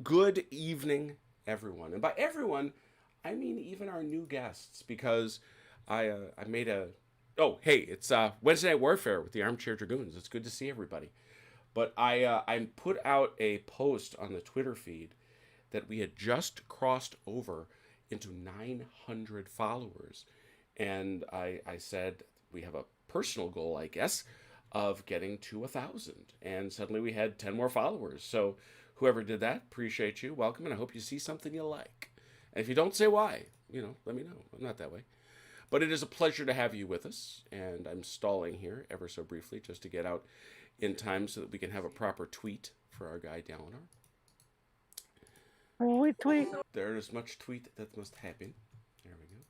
Good evening, everyone. And by everyone, I mean even our new guests, because I made a. Oh, hey, it's Wednesday Night Warfare with the Armchair Dragoons. It's good to see everybody. But I put out a post on the Twitter feed that we had just crossed over into 900 followers. And I said we have a personal goal, I guess, of getting to 1,000. And suddenly we had 10 more followers. So whoever did that, appreciate you. Welcome. And I hope you see something you like. And if you don't say why, let me know. I'm not that way. But it is a pleasure to have you with us. And I'm stalling here ever so briefly just to get out in time so that we can have a proper tweet for our guy Dalinar. Tweet. There is much tweet that must happen. There we go.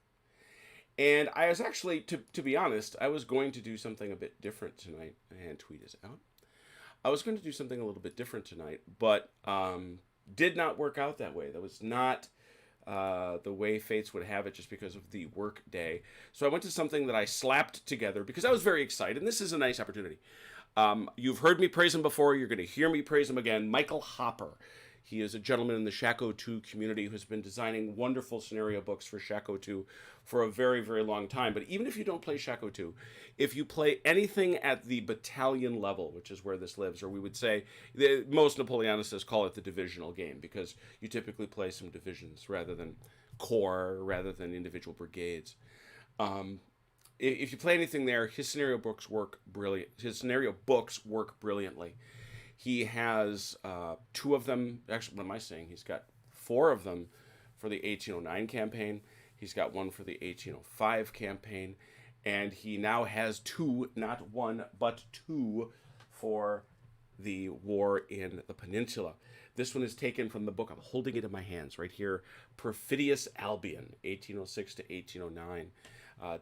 And I was actually, to be honest, I was going to do something a bit different tonight. And tweet is out. I was going to do something a little bit different tonight, but did not work out that way. That was not the way fates would have it, just because of the work day. So I went to something that I slapped together because I was very excited. And this is a nice opportunity. You've heard me praise him before. You're going to hear me praise him again. Michael Hopper. He is a gentleman in the Shako 2 community who's been designing wonderful scenario books for Shako 2 for a very, very long time. But even if you don't play Shako 2, if you play anything at the battalion level, which is where this lives, or we would say, most Napoleonicists call it the divisional game, because you typically play some divisions rather than corps, rather than individual brigades. If you play anything there, his scenario books work brilliant. His scenario books work brilliantly. He has two of them. Actually, what am I saying? He's got four of them for the 1809 campaign. He's got one for the 1805 campaign. And he now has two, not one, but two for the war in the peninsula. This one is taken from the book. I'm holding it in my hands right here. Perfidious Albion, 1806 to 1809.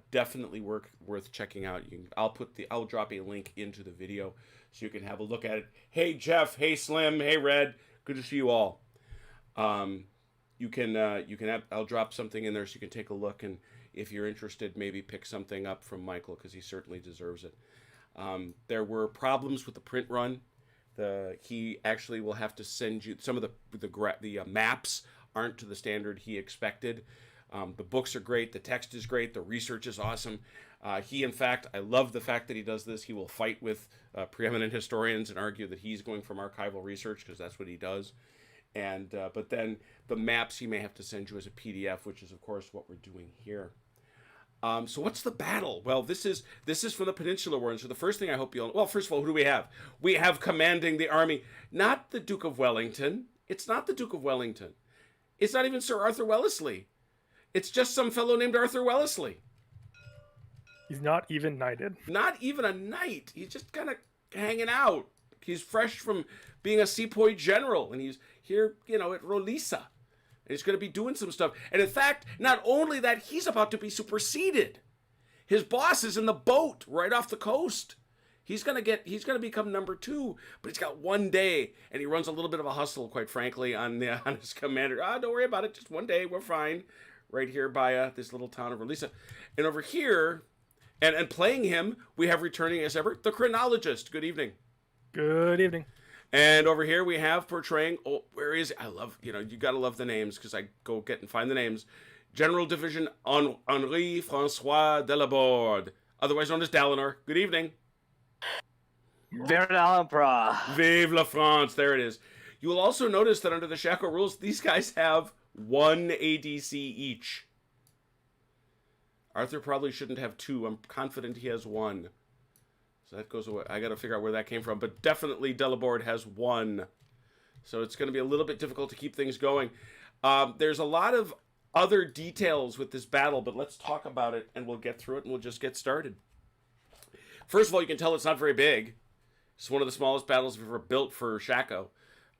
Definitely worth checking out. I'll drop a link into the video so you can have a look at it. Hey Jeff, hey Slim, hey Red, good to see you all. I'll drop something in there so you can take a look, and if you're interested, maybe pick something up from Michael, because he certainly deserves it. There were problems with the print run. He actually will have to send you some of the maps aren't to the standard he expected. The books are great. The text is great. The research is awesome. In fact, I love the fact that he does this. He will fight with preeminent historians and argue that he's going from archival research, because that's what he does. And but then the maps he may have to send you as a PDF, which is of course what we're doing here. So what's the battle? Well, this is from the Peninsular War. And so the first thing I hope you'll... Well, first of all, who do we have? We have commanding the army, not the Duke of Wellington. It's not the Duke of Wellington. It's not even Sir Arthur Wellesley. It's just some fellow named Arthur Wellesley. He's not even knighted. Not even a knight. He's just kind of hanging out. He's fresh from being a sepoy general, and he's here, at Rolica. And he's going to be doing some stuff. And in fact, not only that, he's about to be superseded. His boss is in the boat right off the coast. He's going to become number 2, but he's got 1 day, and he runs a little bit of a hustle, quite frankly, on his commander. Don't worry about it. Just 1 day, we're fine. Right here by this little town of Rolica. And over here, and playing him, we have returning as ever, the chronologist. Good evening. Good evening. And over here we have portraying, where is it? I love, you gotta love the names, because I go get and find the names. General Division Henri Francois Delaborde, otherwise known as Dalinar. Good evening. Vive l'Empereur. Vive la France. There it is. You will also notice that under the Shako rules, these guys have 1 ADC each. Arthur probably shouldn't have 2. I'm confident he has 1. So that goes away. I got to figure out where that came from. But definitely Delaborde has 1. So it's going to be a little bit difficult to keep things going. There's a lot of other details with this battle, but let's talk about it, and we'll get through it, and we'll just get started. First of all, you can tell it's not very big. It's one of the smallest battles we've ever built for Shako.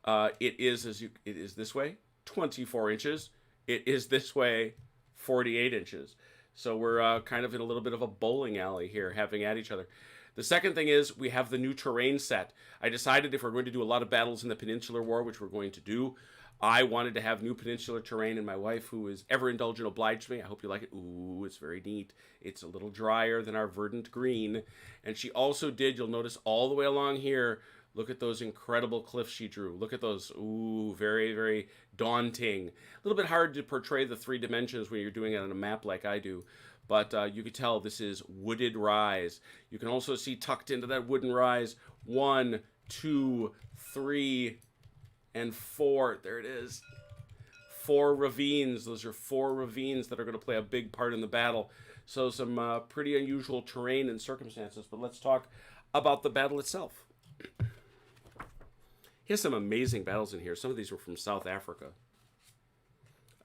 It is this way, 24 inches. It is this way, 48 inches. So we're kind of in a little bit of a bowling alley here, having at each other. The second thing is we have the new terrain set. I decided if we're going to do a lot of battles in the Peninsular War, which we're going to do, I wanted to have new peninsular terrain, and my wife, who is ever indulgent, obliged me. I hope you like it. Ooh, it's very neat. It's a little drier than our verdant green. And she also did, you'll notice all the way along here, Look at those incredible cliffs she drew. Look at those. Ooh, very, very daunting. A little bit hard to portray the 3 dimensions when you're doing it on a map like I do. But you can tell this is wooded rise. You can also see tucked into that wooden rise 1, 2, 3, and 4. There it is. 4 ravines. Those are 4 ravines that are going to play a big part in the battle. So some pretty unusual terrain and circumstances. But let's talk about the battle itself. Here's some amazing battles in here. Some of these were from South Africa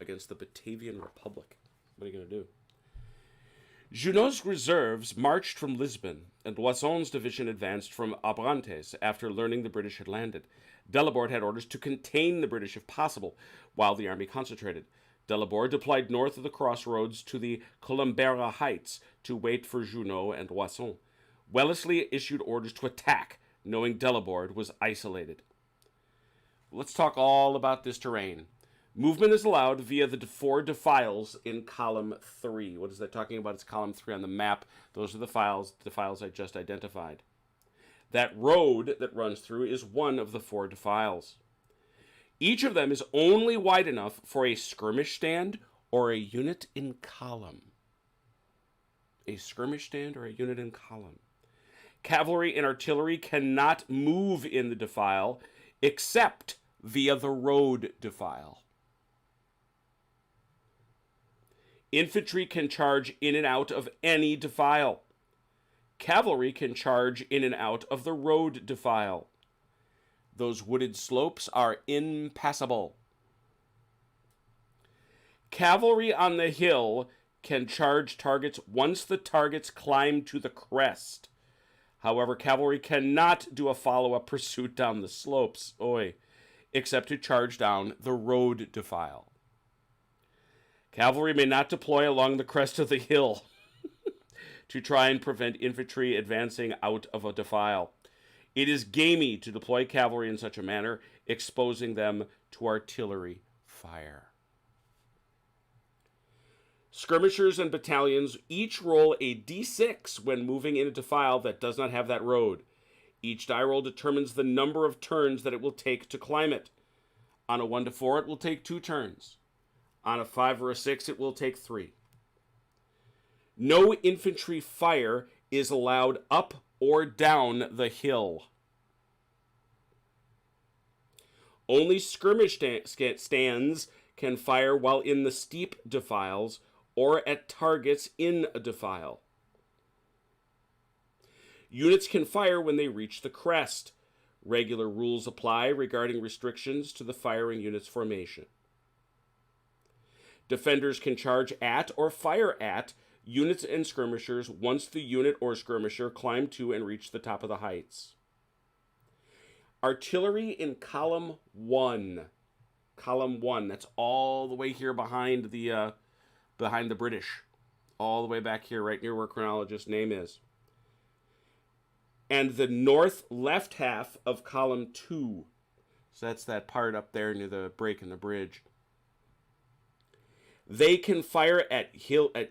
against the Batavian Republic. What are you going to do? Junot's reserves marched from Lisbon, and Loisson's division advanced from Abrantes after learning the British had landed. Delaborde had orders to contain the British if possible, while the army concentrated. Delaborde deployed north of the crossroads to the Columbera Heights to wait for Junot and Loisson. Wellesley issued orders to attack, knowing Delaborde was isolated. Let's talk all about this terrain. Movement is allowed via the 4 defiles in column 3. What is that talking about? It's column 3 on the map. Those are the defiles I just identified. That road that runs through is one of the 4 defiles. Each of them is only wide enough for a skirmish stand or a unit in column. A skirmish stand or a unit in column. Cavalry and artillery cannot move in the defile except via the road defile. Infantry can charge in and out of any defile. Cavalry can charge in and out of the road defile. Those wooded slopes are impassable. Cavalry on the hill can charge targets once the targets climb to the crest. However, cavalry cannot do a follow-up pursuit down the slopes, except to charge down the road defile. Cavalry may not deploy along the crest of the hill to try and prevent infantry advancing out of a defile. It is gamey to deploy cavalry in such a manner, exposing them to artillery fire. Skirmishers and battalions each roll a d6 when moving in a defile that does not have that road. Each die roll determines the number of turns that it will take to climb it. On a 1 to 4, it will take 2 turns. On a 5 or a 6, it will take 3. No infantry fire is allowed up or down the hill. Only skirmish stands can fire while in the steep defiles or at targets in a defile. Units can fire when they reach the crest. Regular rules apply regarding restrictions to the firing unit's formation. Defenders can charge at or fire at units and skirmishers once the unit or skirmisher climb to and reach the top of the heights. Artillery in column 1. Column 1. That's all the way here behind the British. All the way back here, right near where chronologist's name is. And the north left half of column 2. So that's that part up there near the break in the bridge. They can fire at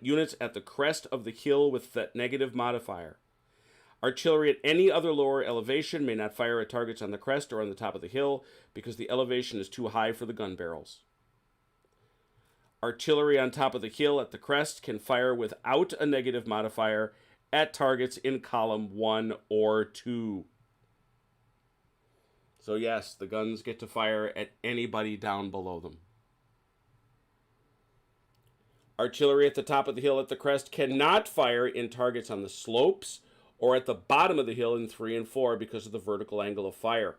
units at the crest of the hill with that negative modifier. Artillery at any other lower elevation may not fire at targets on the crest or on the top of the hill because the elevation is too high for the gun barrels. Artillery on top of the hill at the crest can fire without a negative modifier at targets in column 1 or 2. So yes, the guns get to fire at anybody down below them. Artillery at the top of the hill at the crest cannot fire in targets on the slopes or at the bottom of the hill in 3 and 4 because of the vertical angle of fire.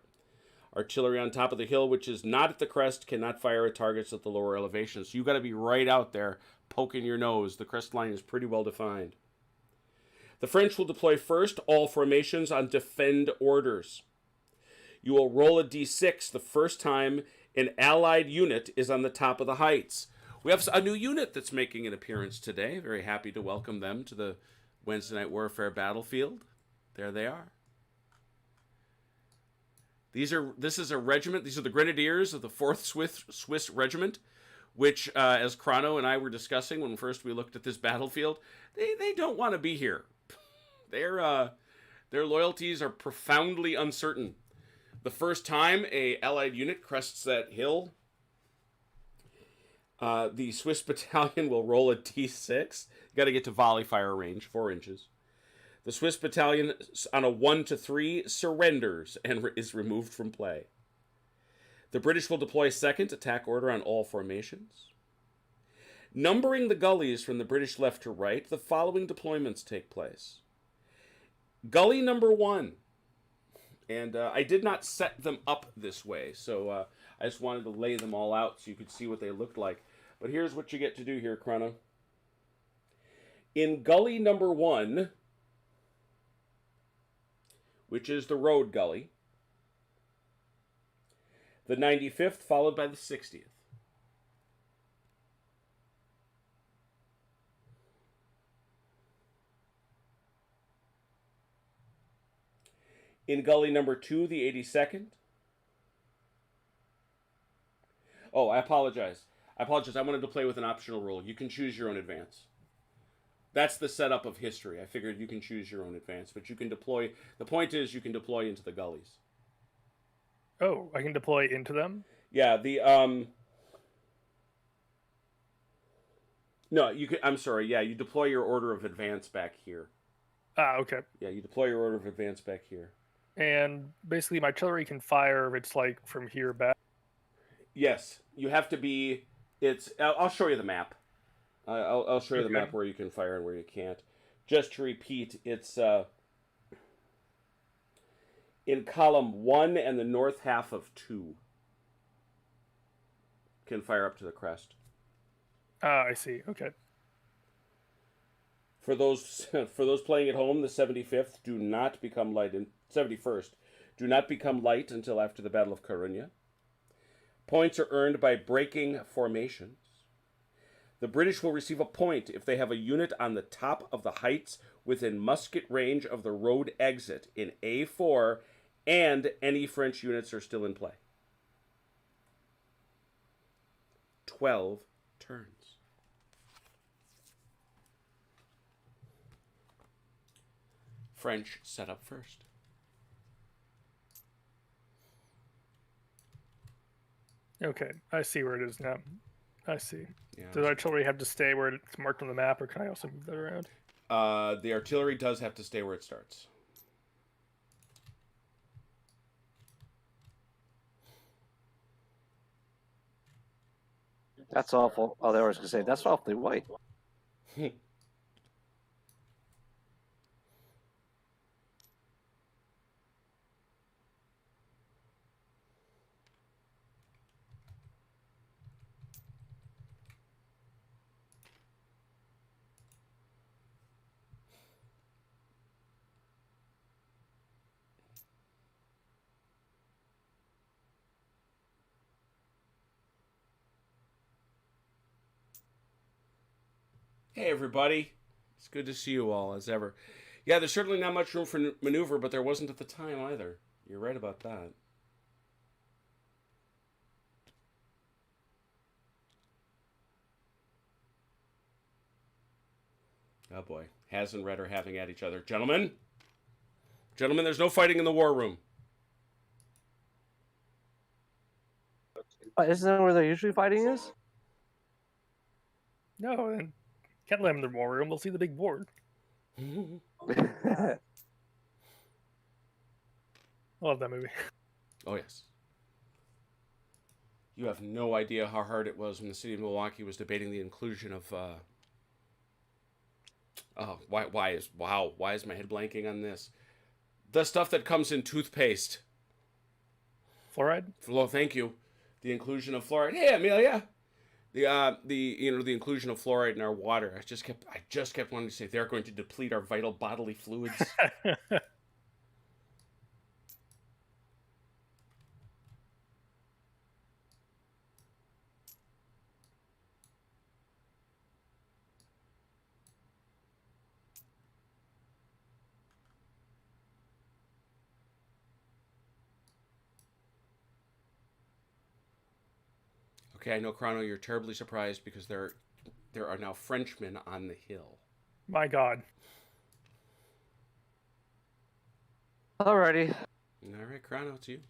Artillery on top of the hill, which is not at the crest, cannot fire at targets at the lower elevation. So you got to be right out there poking your nose. The crest line is pretty well defined. The French will deploy first all formations on defend orders. You will roll a d6 the first time an allied unit is on the top of the heights. We have a new unit that's making an appearance today. Very happy to welcome them to the Wednesday Night Warfare battlefield. There they are. This is a regiment. These are the Grenadiers of the 4th Swiss Regiment, which, as Chrono and I were discussing when first we looked at this battlefield, they don't want to be here. Their loyalties are profoundly uncertain. The first time a Allied unit crests that hill, the Swiss battalion will roll a d6. You got to get to volley fire range, 4 inches. The Swiss battalion, on a 1 to 3, surrenders and is removed from play. The British will deploy second attack order on all formations. Numbering the gullies from the British left to right, the following deployments take place. Gully number 1. And I did not set them up this way, so I just wanted to lay them all out so you could see what they looked like. But here's what you get to do here, Chrono. In gully number 1, which is the road gully, the 95th followed by the 60th. In gully number 2, the 82nd. Oh, I apologize. I wanted to play with an optional rule. You can choose your own advance. That's the setup of history. I figured you can choose your own advance, but you can deploy. The point is, you can deploy into the gullies. Oh, I can deploy into them? Yeah, No, you can. I'm sorry. Yeah, you deploy your order of advance back here. Ah, okay. Yeah, you deploy your order of advance back here. And basically, my artillery can fire if it's like from here back. Yes, you have to be. I'll show you the map. I'll show you the Okay. map where you can fire and where you can't. Just to repeat, it's in column 1 and the north half of 2. Can fire up to the crest. Ah, I see. Okay. For those playing at home, the 75th do not become light. In 71st, do not become light until after the Battle of Corunna. Points are earned by breaking formations. The British will receive a point if they have a unit on the top of the heights within musket range of the road exit in A4, and any French units are still in play. 12 turns. French set up first. Okay, I see where it is now. I see. Yeah. Does artillery have to stay where it's marked on the map, or can I also move that around? The artillery does have to stay where it starts. That's awful. Oh, there I was going to say, that's awfully white. Hey, everybody. It's good to see you all, as ever. Yeah, there's certainly not much room for maneuver, but there wasn't at the time either. You're right about that. Oh, boy. Has and Red are having at each other. Gentlemen? Gentlemen, there's no fighting in the war room. Isn't that where they're usually fighting is? No, then can't let them in the war room. We'll see the big board. I love that movie. Oh, yes. You have no idea how hard it was when the city of Milwaukee was debating the inclusion of, why is my head blanking on this? The stuff that comes in toothpaste. Fluoride? Well, thank you. The inclusion of fluoride. Hey, Amelia. The inclusion of fluoride in our water. I just kept wanting to say they're going to deplete our vital bodily fluids. Okay, I know, Chrono, you're terribly surprised because there are now Frenchmen on the hill. My God. Alrighty. All right, Chrono, it's you.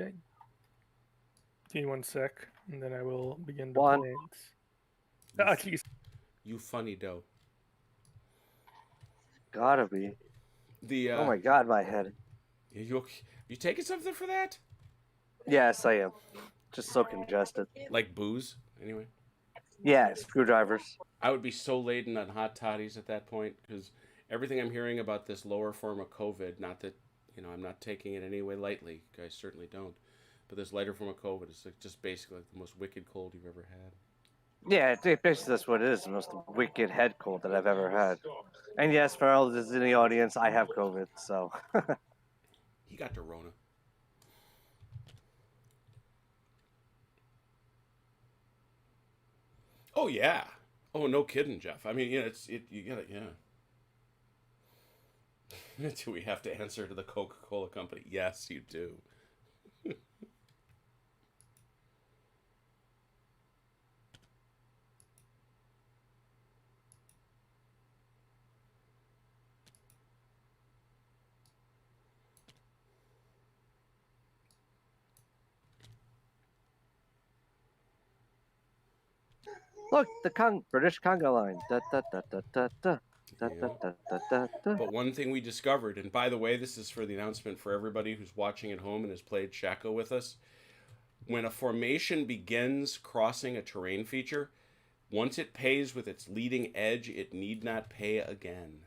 Okay. Give me 1 sec, and then I will begin One. deploying. Ah, jeez. You funny dough. Gotta be. The Oh my god, my head. you taking something for that? Yes, I am. Just so congested. Like booze, anyway. Yeah, screwdrivers. I would be so laden on hot toddies at that point because everything I'm hearing about this lower form of COVID, not that I'm not taking it any way lightly. You guys certainly don't, but this lighter form of COVID is like just basically like the most wicked cold you've ever had. Yeah, basically that's what it is. The most wicked head cold that I've ever had. And yes, for all those in the audience, I have COVID, so. He got the Rona. Oh yeah. Oh no kidding, Jeff. I mean, you gotta Do we have to answer to the Coca-Cola company? Yes, you do. Look, the British conga line. Da, da, da, da, da, da. Da, da, Yeah. da, da, da, da. But one thing we discovered, and by the way, this is for the announcement for everybody who's watching at home and has played Shako with us. When a formation begins crossing a terrain feature, once it pays with its leading edge, it need not pay again.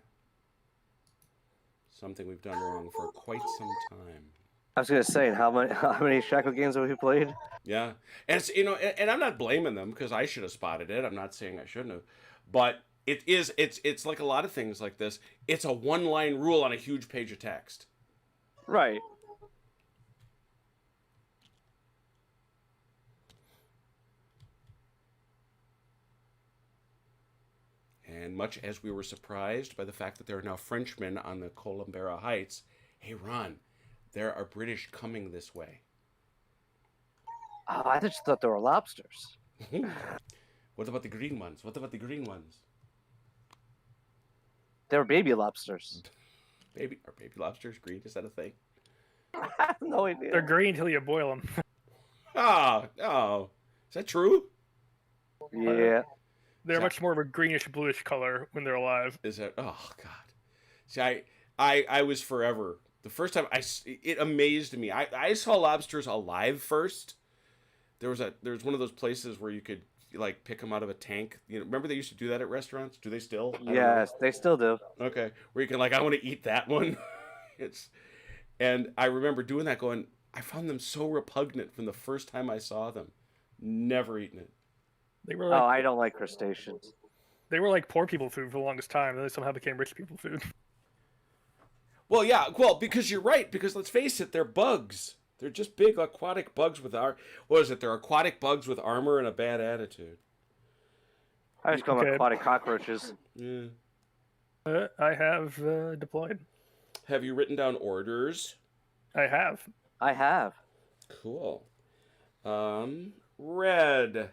Something we've done wrong for quite some time. I was gonna say, how many Shako games have we played? Yeah, and it's and I'm not blaming them because I should have spotted it. I'm not saying I shouldn't have, but it's like a lot of things like this. It's a one-line rule on a huge page of text. Right. And much as we were surprised by the fact that there are now Frenchmen on the Columbera Heights, hey Ron, there are British coming this way. Oh, I just thought they were lobsters. What about the green ones? What about the green ones? They were baby lobsters. Are baby lobsters green? Is that a thing? I have no idea. They're green until you boil them. Oh, is that true? Yeah. They're much more of a greenish bluish color when they're alive. Is that? Oh God. See, I was forever. The first time it amazed me. I saw lobsters alive first. There was one of those places where you could like pick them out of a tank. Remember they used to do that at restaurants? Do they still? Yes, they still do. Okay, where you can I want to eat that one. And I remember doing that. Going, I found them so repugnant from the first time I saw them. Never eaten it. They were like, I don't like crustaceans. They were like poor people food for the longest time, and then they somehow became rich people food. Well, yeah, because you're right. Because let's face it, they're bugs. They're just big aquatic bugs with They're aquatic bugs with armor and a bad attitude. I just call them aquatic cockroaches. Yeah. I have deployed. Have you written down orders? I have. I have. Cool. Red.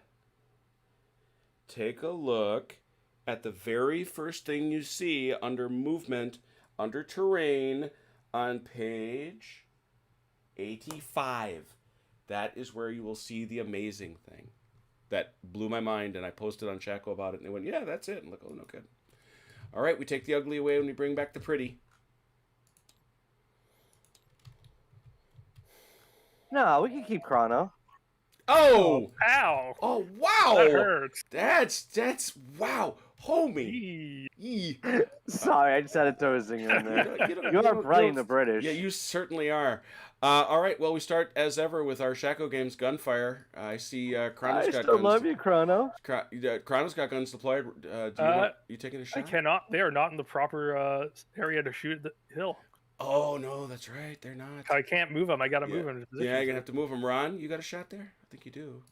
Take a look at the very first thing you see under movement, under terrain, on page 85. That is where you will see the amazing thing. That blew my mind, and I posted on Shako about it, and they went, yeah, that's it. I'm like, oh, no good. All right, we take the ugly away and we bring back the pretty. No, we can keep Chrono. Oh! Ow! Oh, wow! That hurts. That's wow. Homie. Eee. Sorry, I just had to throw a zinger in there. You are Brian the British. Yeah, you certainly are. All right, well, we start as ever with our Shako Games gunfire. I see Chrono's got guns. I still love you, Chrono. Chrono's got guns deployed. You taking a shot? I cannot. They are not in the proper area to shoot at the hill. Oh, no, that's right. They're not. I can't move them. I got to move them into position. Yeah, you're going to have to move them. Ron, you got a shot there? I think you do.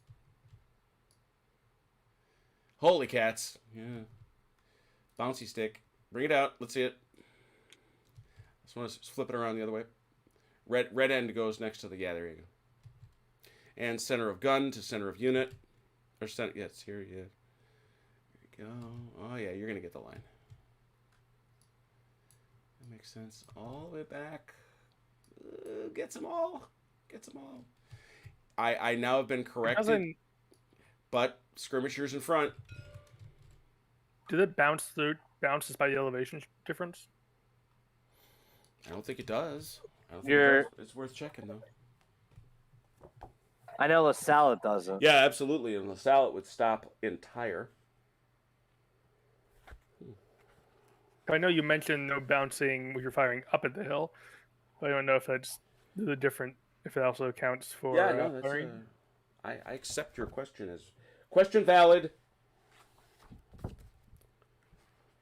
Holy cats. Yeah. Bouncy stick. Bring it out. Let's see it. Just want to flip it around the other way. Red end goes next to the... Yeah, there you go. And center of gun to center of unit. Or center... Yeah, it's here. Yeah. There you go. Oh, yeah, you're going to get the line. That makes sense. All the way back. Gets them all. Gets them all. I now have been corrected. But skirmishers in front. Did it bounces by the elevation difference? I don't think it does. I don't think it does. It's worth checking though. I know LaSalle it doesn't. Yeah, absolutely. And LaSalle it would stop entire. I know you mentioned no bouncing when you're firing up at the hill, but I don't know if that's the different. If it also accounts for firing. I accept your question as question valid.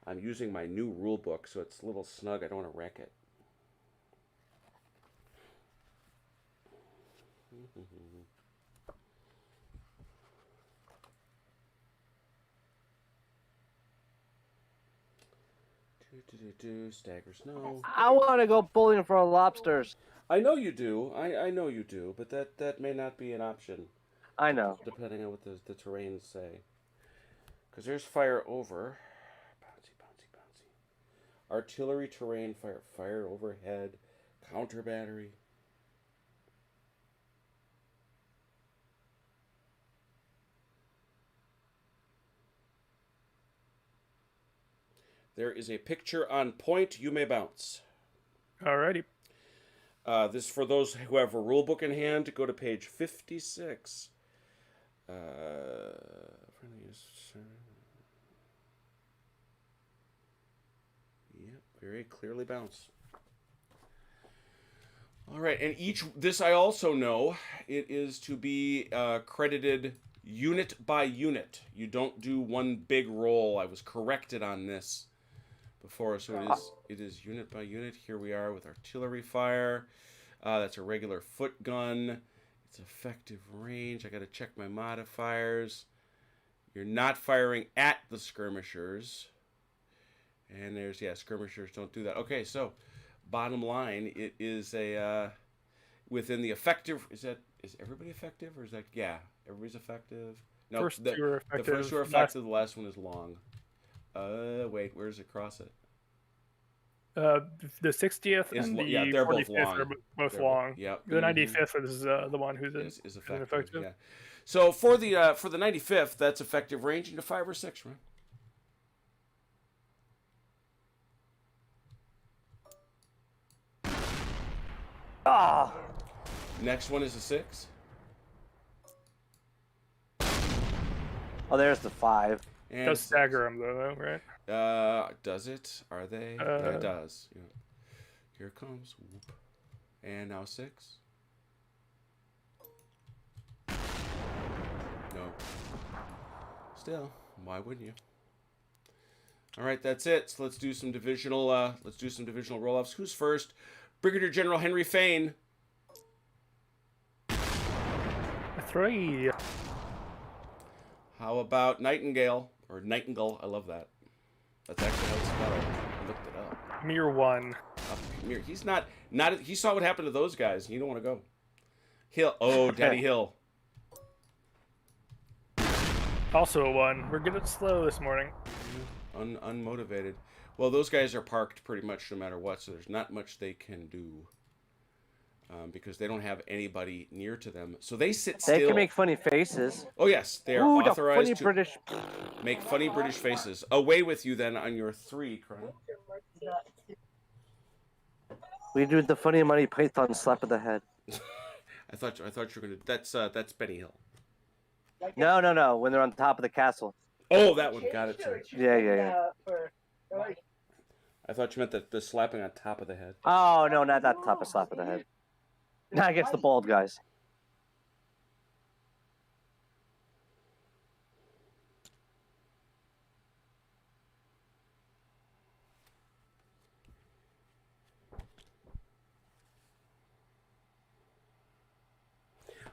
I'm using my new rule book, so it's a little snug. I don't want to wreck it. Staggers, no. I want to go bowling for lobsters. I know you do. I know you do, but that may not be an option. I know. Depending on what the terrains say. Because there's fire over. Bouncy, bouncy, bouncy. Artillery terrain, fire overhead, counter battery. There is a picture on point. You may bounce. Alrighty. This for those who have a rule book in hand. Go to page 56. Yep, very clearly bounce. All right, and this I also know, it is to be credited unit by unit. You don't do one big roll. I was corrected on this before, so it is unit by unit. Here we are with artillery fire. That's a regular foot gun. It's effective range. I got to check my modifiers. You're not firing at the skirmishers. And there's, skirmishers don't do that. Okay, so bottom line, it is a within the effective. Is everybody effective, or is that everybody's effective? No, first two are effective. The first two are effective. The last one is long. Wait, where does it cross it? The 60th and the they're 45th both long. are both long. Yep. The 95th is the one who's is effective. Yeah. So for the 95th, that's effective ranging to 5 or 6, right? Ah. Next one is a 6. Oh, there's the 5. And does stagger them though, right? Does it? Are they? Yeah, it does. Yeah. Here it comes. Whoop. And now 6. Nope. Still, why wouldn't you? All right, that's it. So let's do some divisional. Roll-offs. Who's first? Brigadier General Henry Fain. 3. How about Nightingale or Nightingale? I love that. That's actually how it's spelled. I looked it up. Mir 1. Mir. He's not. He saw what happened to those guys. You don't want to go. Hill. Oh, Daddy Hill. Also a 1. We're getting slow this morning. Unmotivated. Well, those guys are parked pretty much no matter what, so there's not much they can do. Because they don't have anybody near to them. So they sit still. They can make funny faces. Oh, yes. They are authorized to British... make funny British faces. Away with you then on your 3, Crown. We do the funny Monty Python slap of the head. I thought you were going to... That's Benny Hill. No. When they're on top of the castle. Oh, that one. Got it, too. Yeah. I thought you meant the slapping on top of the head. Oh, no, not that top of slap of the head. Not against the bald guys.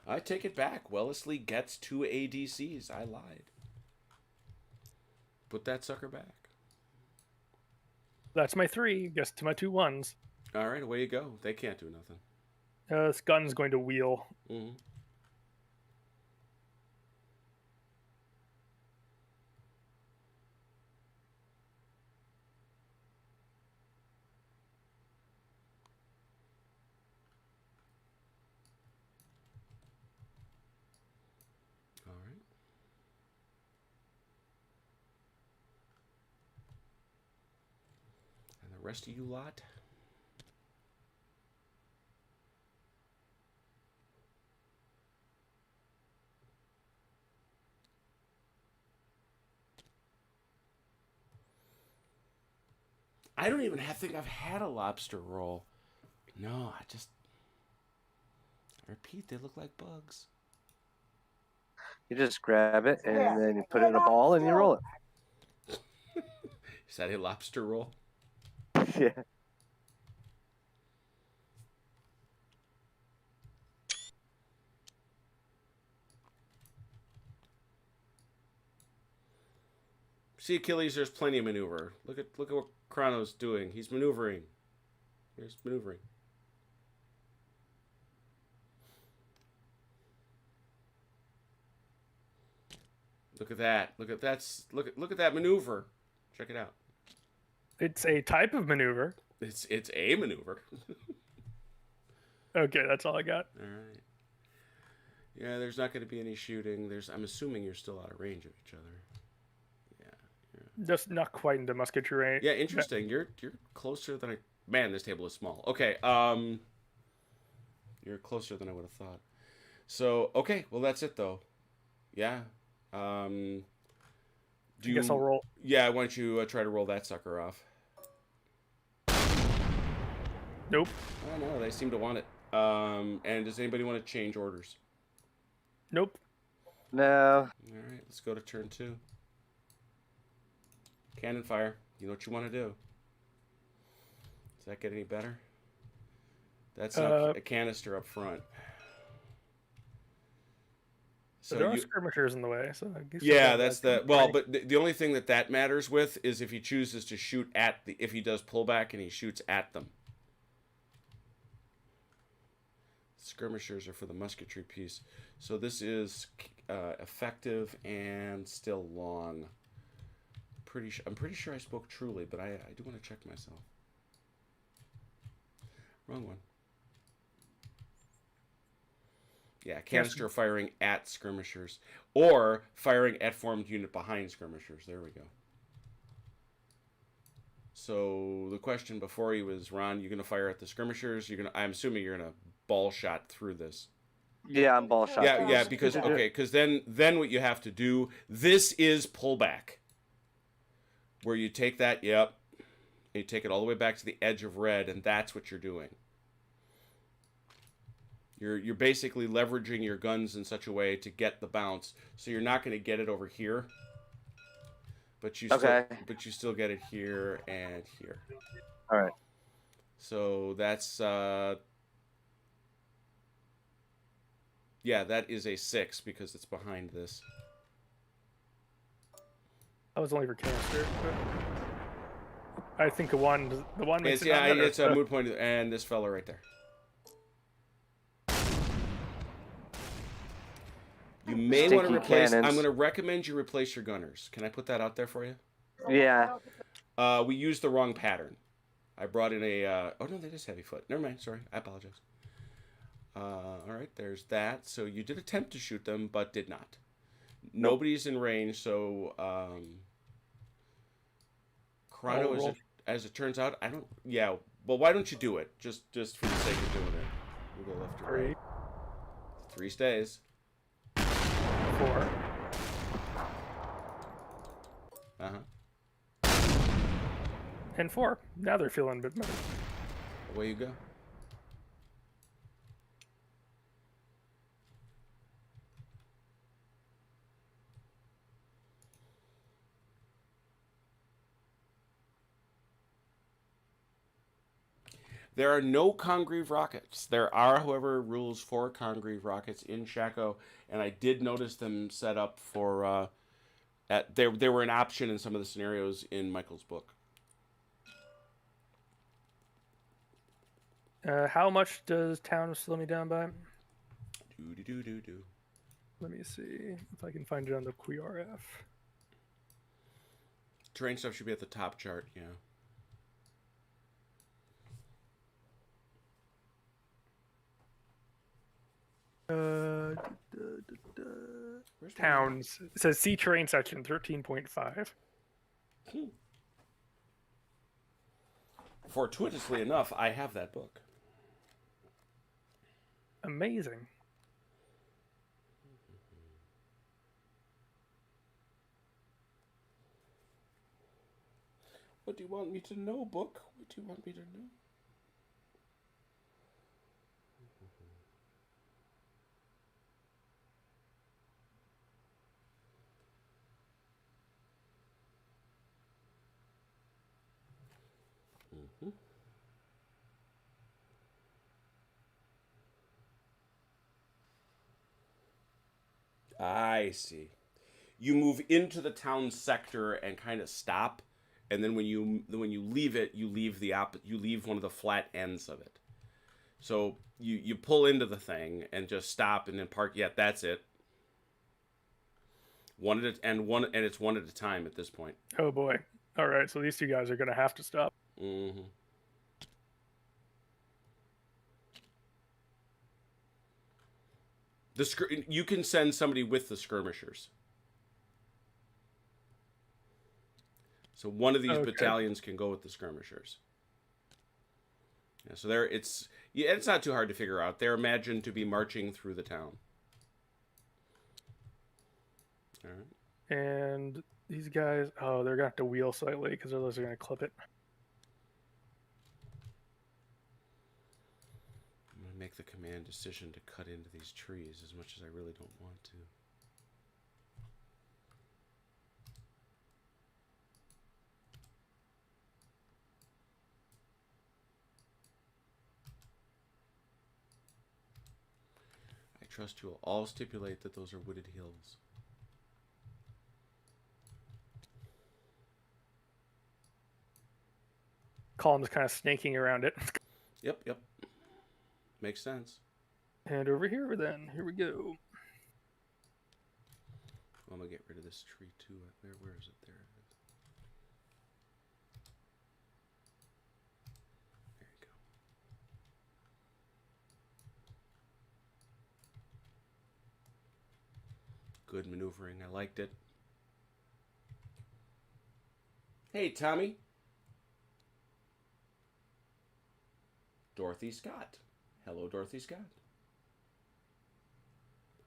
I take it back. Wellesley gets 2 ADCs. I lied. Put that sucker back. That's my 3. Guess to my 2 1s. All right, away you go. They can't do nothing. This gun's going to wheel. Mm-hmm. rest of you lot. I don't even think I've had a lobster roll. No, I repeat, they look like bugs. You just grab it and then you put it in a ball and you roll it. Is that a lobster roll? Yeah. See, Achilles, there's plenty of maneuver. Look at what Chrono's doing. He's maneuvering. Here's maneuvering. Look at that. Look at that maneuver. Check it out. It's a type of maneuver. It's a maneuver. Okay, that's all I got. All right. Yeah, there's not going to be any shooting. I'm assuming you're still out of range of each other. Yeah. Just not quite into musketry range. Yeah, interesting. You're closer than I. Man, this table is small. Okay. You're closer than I would have thought. So okay, well that's it though. Yeah. I guess I'll roll. Yeah, why don't you try to roll that sucker off? Nope. I don't know. They seem to want it. And does anybody want to change orders? Nope. No. All right, let's go to turn 2. Cannon fire. You know what you want to do. Does that get any better? That's a canister up front. So there are skirmishers in the way. So I guess that's the well. But the only thing that matters with is if he chooses to shoot at if he does pullback and he shoots at them. Skirmishers are for the musketry piece. So this is effective and still long. I'm pretty sure I spoke truly, but I do want to check myself. Wrong one. Yeah, canister firing at skirmishers. Or firing at formed unit behind skirmishers. There we go. So the question before you was, Ron, you going to fire at the skirmishers? I'm assuming you're going to ball shot through this. Yeah, I'm ball shot. Yeah, because then what you have to do, this is pullback. Where you take that, and you take it all the way back to the edge of red, and that's what you're doing. You're basically leveraging your guns in such a way to get the bounce, so you're not going to get it over here, but you still get it here and here. All right. So that's that is a 6 because it's behind this. That was only for canister. I think the one makes it it's a moot point, and this fella right there. You may want to replace. Cannons. I'm going to recommend you replace your gunners. Can I put that out there for you? Yeah. We used the wrong pattern. I brought in a. Oh no, that is heavy foot. Never mind. Sorry, I apologize. All right, there's that. So you did attempt to shoot them, but did not. Nobody's in range, so Chrono, as it turns out, I don't. Yeah, well, why don't you do it? Just for the sake of doing it. We'll go left to right. 3 stays. 4. And 4. Now they're feeling a bit better. Away you go. There are no Congreve rockets. There are, however, rules for Congreve rockets in Shako, and I did notice them set up for. They were an option in some of the scenarios in Michael's book. How much does town slow me down by? Do. Let me see if I can find it on the QRF. Terrain stuff should be at the top chart, yeah. Towns. It says see terrain section 13.5. Fortuitously enough, I have that book. Amazing. What do you want me to know, book? What do you want me to know? Mm-hmm. I see. You move into the town sector and kind of stop, and then when you leave it, you leave you leave one of the flat ends of it. So you pull into the thing and just stop and then park. Yeah, that's it. And it's one at a time at this point. Oh boy. All right, so these two guys are gonna have to stop. Mm-hmm. You can send somebody with the skirmishers. So one of these battalions can go with the skirmishers. Yeah, so it's not too hard to figure out. They're imagined to be marching through the town. All right. And these guys, they're gonna have to wheel slightly because otherwise they're gonna clip it. I'm gonna make the command decision to cut into these trees as much as I really don't want to. I trust you will all stipulate that those are wooded hills. Column's kind of snaking around it. Yep. Makes sense. And over here then, here we go. I'm gonna get rid of this tree too. Where is it? There it is. There you go. Good maneuvering. I liked it. Hey, Tommy. Dorothy Scott. Hello, Dorothy Scott.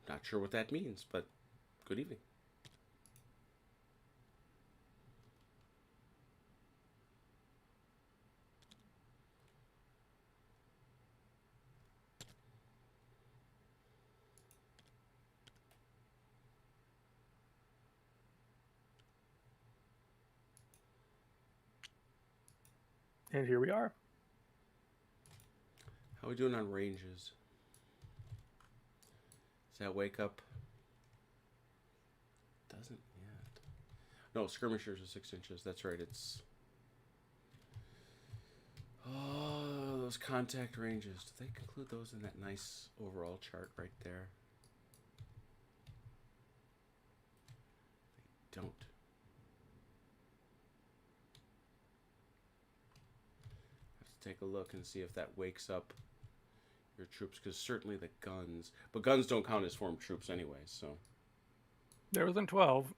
Not sure what that means, but good evening. And here we are. How are we doing on ranges? Does that wake up? Doesn't yet. No, skirmishers are 6 inches. That's right. It's... Oh, those contact ranges. Do they include those in that nice overall chart right there? They don't. Have to take a look and see if that wakes up your troops, because certainly the guns, but guns don't count as formed troops anyway, so. They're within 12.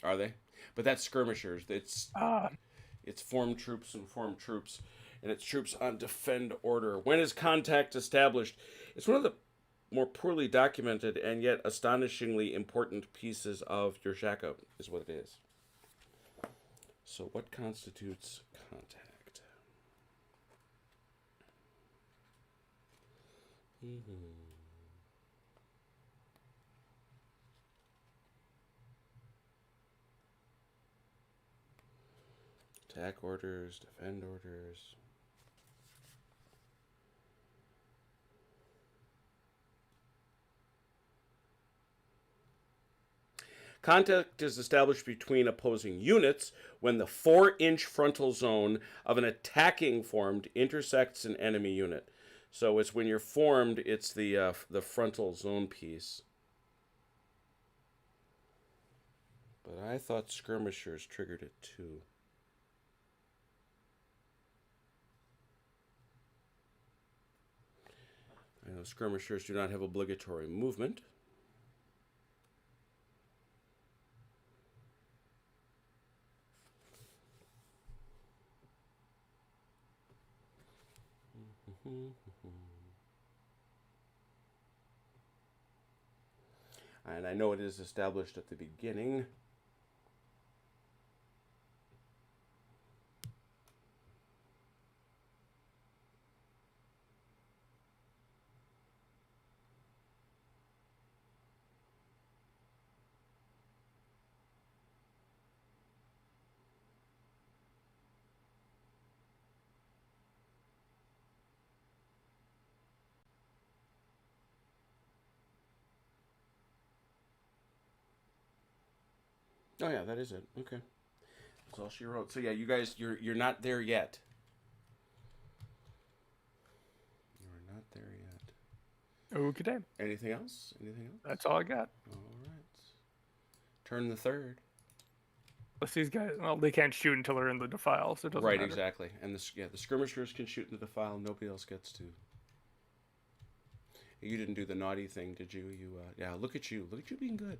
Are they? But that's skirmishers. It's formed troops, and it's troops on defend order. When is contact established? It's one of the more poorly documented and yet astonishingly important pieces of your Shako, is what it is. So what constitutes contact? Attack orders, defend orders. Contact is established between opposing units when the 4-inch frontal zone of an attacking formed intersects an enemy unit. So it's when you're formed, it's the frontal zone piece. But I thought skirmishers triggered it too. I know skirmishers do not have obligatory movement. And I know it is established at the beginning. Oh yeah, that is it. Okay, that's all she wrote. So yeah, you guys, you're not there yet. You're not there yet. Okay. Anything else? Anything else? That's all I got. All right. Turn the third. Plus these guys, well, they can't shoot until they're in the defile, so it doesn't Right, matter. exactly. And the skirmishers can shoot in the defile. Nobody else gets to. You didn't do the naughty thing, did you? Yeah. Look at you. Look at you being good.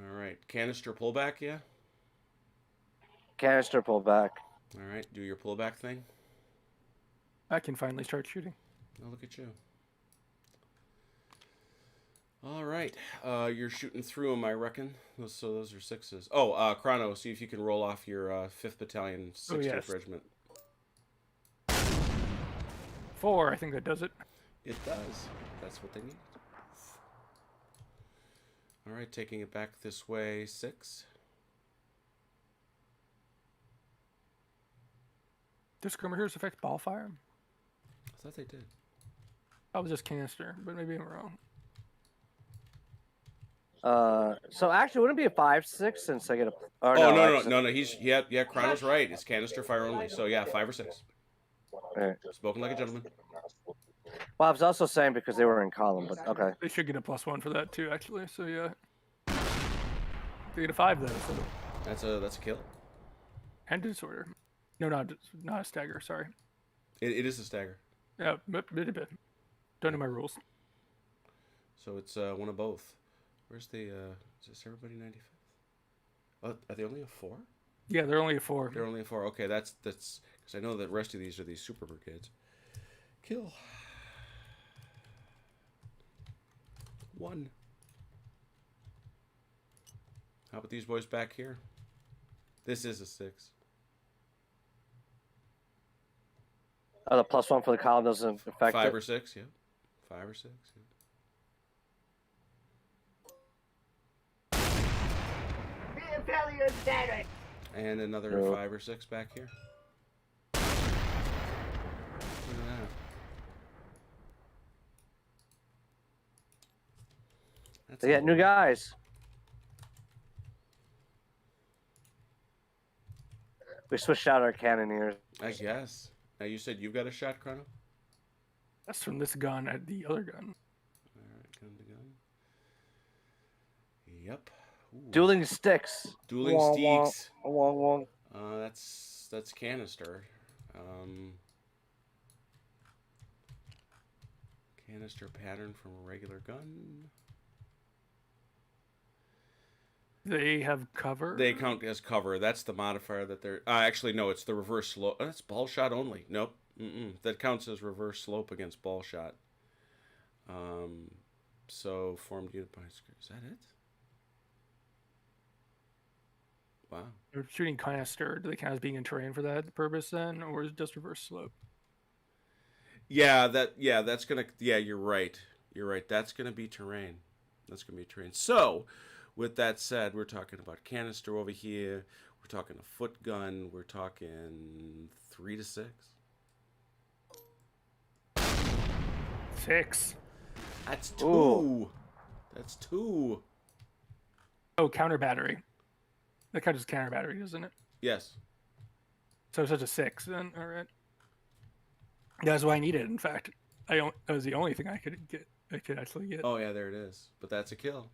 All right, canister pullback, yeah. Canister pullback. All right, do your pullback thing. I can finally start shooting. Oh, look at you. All right, you're shooting through them, I reckon. So those are sixes. Oh, Chrono, see if you can roll off your 5th Battalion, 60th Regiment. 4, I think that does it. It does. That's what they need. All right, taking it back this way, 6. Does skirmishers affect ball fire? I thought they did. That was just canister, but maybe I'm wrong. So actually, wouldn't it be a 5-6 since I get a? Or no. Yeah. Chrono's right. It's canister fire only. So yeah, 5 or 6. Right. Spoken like a gentleman. Well, I was also saying because they were in column, but okay. They should get a +1 for that too, actually. So yeah, they get a 5 though. So. That's a kill. And disorder. No, not a stagger. Sorry. It is a stagger. Yeah, bit. Don't know my rules. So it's one of both. Where's the? Is this everybody 95th? Oh, are they only a 4? Yeah, they're only a 4. They're only a 4. Okay, that's because I know that the rest of these are these super brigades. Kill. 1. How about these boys back here? This is a 6. Oh, the +1 for the column doesn't affect 5 it? or 6, yeah. 5 or 6, yeah. And another 5 or 6 back here. Look at that. That's They get new guys. We switched out our cannoneers. I guess. Now you said you've got a shot, Chrono? That's from this gun at the other gun. Alright, gun to gun. Yep. Ooh. Dueling sticks. Dueling Steaks. Wong. That's canister. Canister pattern from a regular gun. They have cover. They count as cover. That's the modifier that they're. Actually, no, it's the reverse slope. That's ball shot only. Nope. That counts as reverse slope against ball shot. So formed unit by. Is that it? Wow. They're shooting canister. Do they count as being in terrain for that purpose then, or is it just reverse slope? Yeah, that's gonna. Yeah, you're right. You're right. That's gonna be terrain. That's gonna be terrain. So, with that said, we're talking about canister over here. We're talking a foot gun. We're talking 3 to 6. 6. That's 2. Ooh. That's 2. Oh, counter battery. That counts as counter battery, doesn't it? Yes. So it's such a 6 then. All right. That's why I need it. In fact, that was the only thing I could get. I could actually get. Oh yeah, there it is. But that's a kill.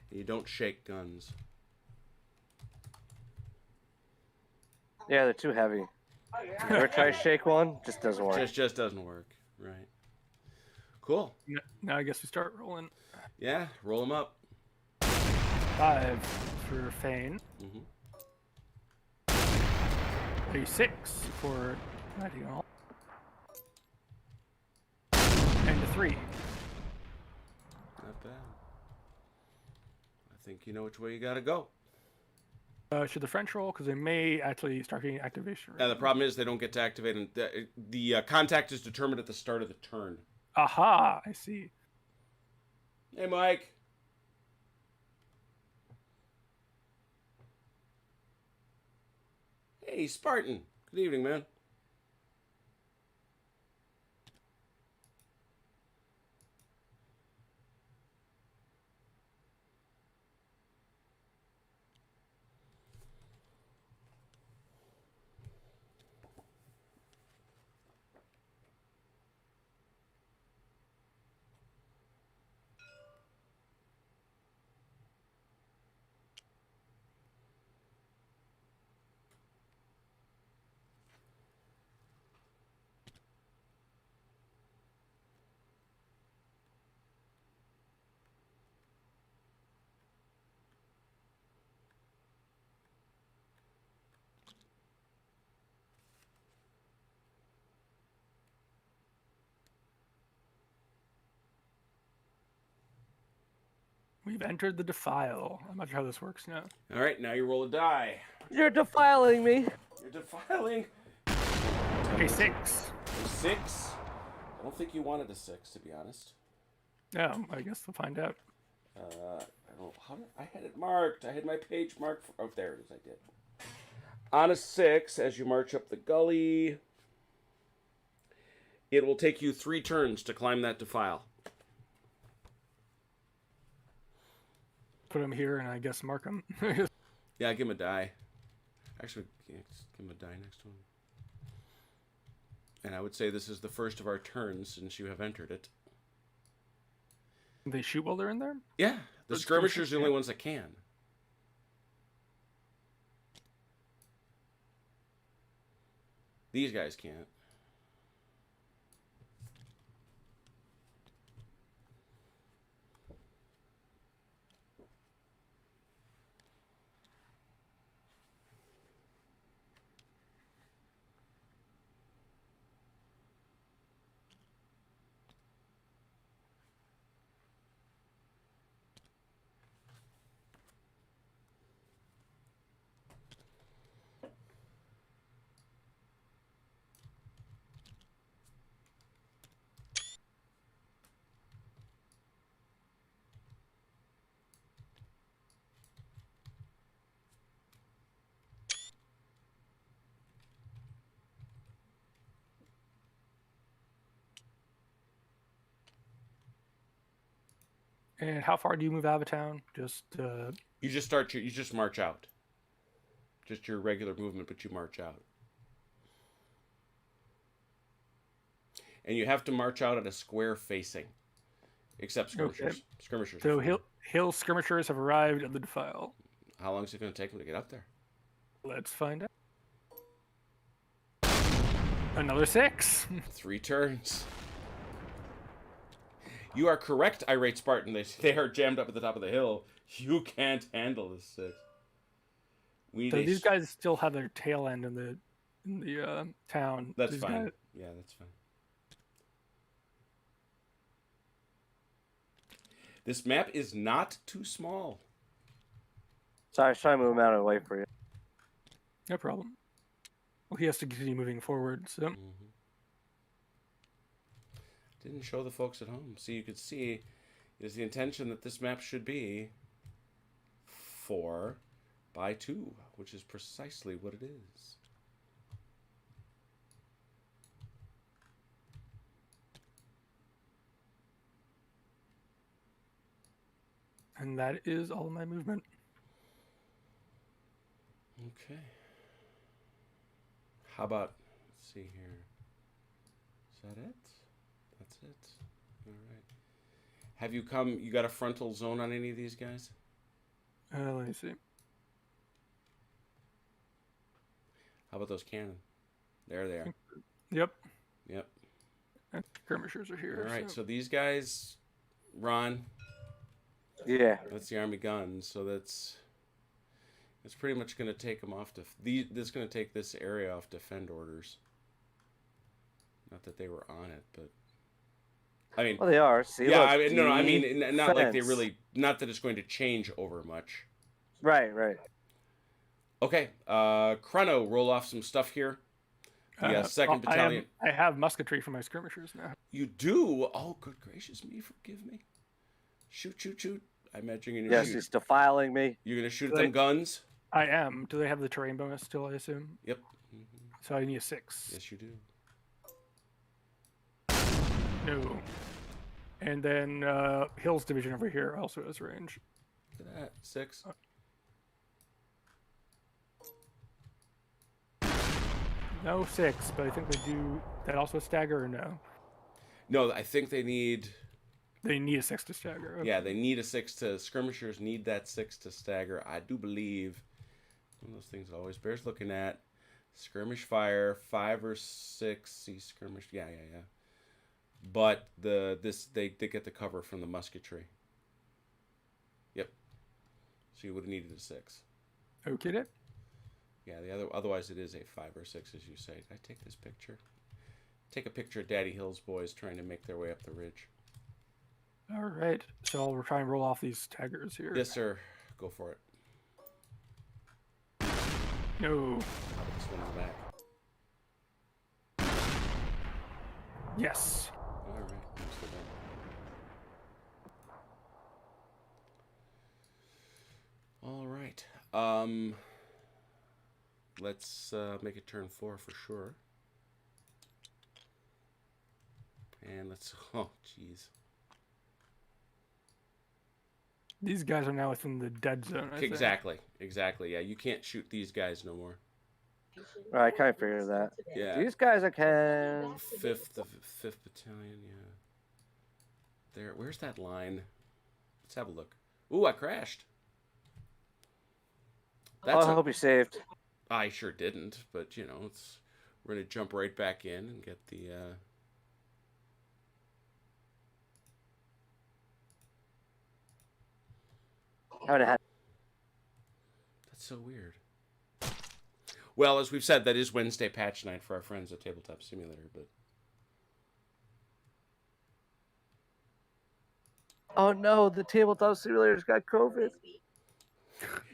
You don't shake guns. Yeah, they're too heavy. Ever try to shake one? Just doesn't work. Just doesn't work. Right. Cool. Now I guess we start rolling. Yeah, roll them up. 5 for Fane. A 6 for Nightingale. And a 3. Not bad. I think you know which way you gotta go. Should the French roll? Because they may actually start getting activation. Yeah, the problem is they don't get to activate, and the contact is determined at the start of the turn. Aha! I see. Hey, Mike. Hey, Spartan. Good evening, man. We've entered the defile. I'm not sure how this works now. All right, now you roll a die. You're defiling me. You're defiling. A 6. A 6? I don't think you wanted a 6, to be honest. Yeah, I guess we'll find out. I don't. I had it marked. I had my page marked. Oh, there it is. I did. On a 6, as you march up the gully, it will take you 3 turns to climb that defile. Put him here and I guess mark him. Yeah, give him a die. Actually, yeah, just give him a die next to him. And I would say this is the first of our turns since you have entered it. They shoot while they're in there? Yeah, the skirmishers are the only ones that can. These guys can't. And how far do you move out of town? Just You just march out. Just your regular movement, but you march out. And you have to march out at a square facing. Except skirmishers. Okay. Skirmishers. So hill skirmishers have arrived at the defile. How long is it going to take them to get up there? Let's find out. Another 6. 3 turns. You are correct, irate Spartan. They are jammed up at the top of the hill. You can't handle this 6. So these guys still have their tail end in the town. That's these fine. Guys... Yeah, that's fine. This map is not too small. Sorry, I was trying to move him out of the way for you. No problem. Well, he has to continue moving forward, so... Didn't show the folks at home. So you could see is the intention that this map should be 4 by 2, which is precisely what it is. And that is all my movement. Okay. How about, let's see here. Is that it? That's it. All right. Have you got a frontal zone on any of these guys? Let me see. How about those cannon? There they are. Yep. Yep. And skirmishers are here. All right, so these guys, Ron, Yeah. That's the Army gun. So that's pretty much going to take them off. This is going to take this area off defend orders. Not that they were on it, but I mean, well, they are. See, yeah, look, I mean, no, I mean, not like they defense. really. Not that it's going to change over much. Right, right. Okay, Chrono, roll off some stuff here. The second battalion. I have musketry for my skirmishers now. You do? Oh, good gracious me, forgive me. Shoot, shoot, shoot. I imagine you're gonna Yes, shoot. he's defiling me. You're gonna shoot at them guns? I am. Do they have the terrain bonus still, I assume? Yep. So I need a 6. Yes, you do. No. And then Hill's division over here also has range. Look at that. 6. No 6, but I think they do. That also stagger or no? No, I think they need. They need a 6 to stagger. Okay. Yeah, they need a 6 to. Skirmishers need that 6 to stagger. I do believe. One of those things that always bears looking at. Skirmish fire, 5 or 6. See skirmish. Yeah. But they get the cover from the musketry. Yep. So you would have needed a 6. Okay, then. Yeah, otherwise it is a 5 or 6, as you say. Did I take this picture? Take a picture of Daddy Hill's boys trying to make their way up the ridge. All right. So I'll try and roll off these taggers here. Yes, sir. Go for it. No. This one in the back. Yes. All right. Nicely done. All right. Let's make it turn 4 for sure. And let's. Oh, jeez. These guys are now within the dead zone. I think. Exactly. Yeah, you can't shoot these guys no more. All right, I kind of figured that. Yeah. These guys I can. The 5th battalion. Yeah. There. Where's that line? Let's have a look. Ooh, I crashed. I hope you saved. I sure didn't, but you know, we're gonna jump right back in and get the. That's so weird. Well, as we've said, that is Wednesday patch night for our friends at Tabletop Simulator, but. Oh no, the Tabletop Simulator's got COVID.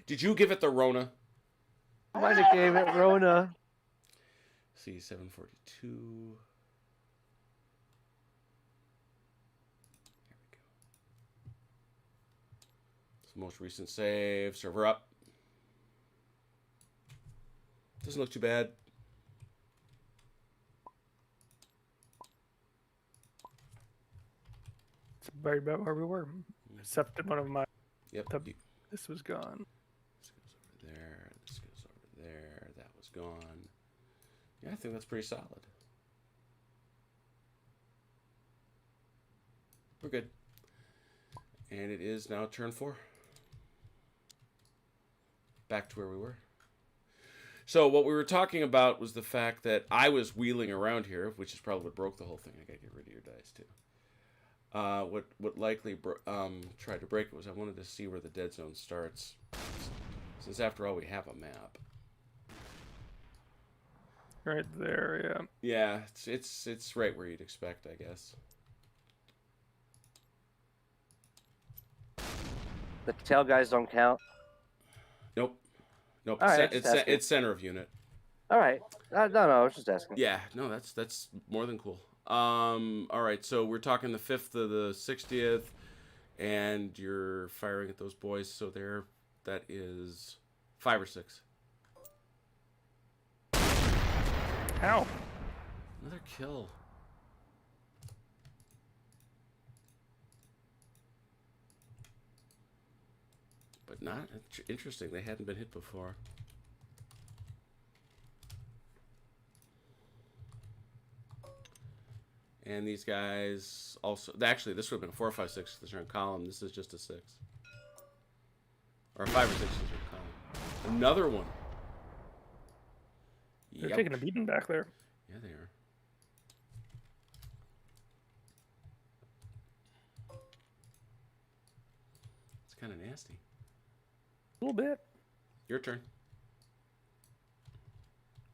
Did you give it the Rona? I might have gave it Rona. See, 742. There we go. It's the most recent save. Server up. Doesn't look too bad. It's right about where we were. Except that one of my. Yep. This was gone. This goes over there. This goes over there. That was gone. Yeah, I think that's pretty solid. We're good. And it is now turn 4. Back to where we were. So what we were talking about was the fact that I was wheeling around here, which is probably what broke the whole thing. I gotta get rid of your dice too. What likely tried to break it was I wanted to see where the dead zone starts, since after all we have a map. Right there, yeah. Yeah, it's right where you'd expect, I guess. The tail guys don't count. Nope. All right, It's center of unit. All right. No, I was just asking. Yeah, no, that's more than cool. All right, so we're talking the 5th to the 60th, and you're firing at those boys. So that is 5 or 6. Ow. Another kill. But not interesting. They hadn't been hit before. And these guys also. Actually, this would have been a 4, 5, 6 because they're in column. This is just a 6. Or a 5 or 6 because they're in column. Another one. They're taking a beating back there. Yeah, they are. kind of nasty. A little bit. Your turn.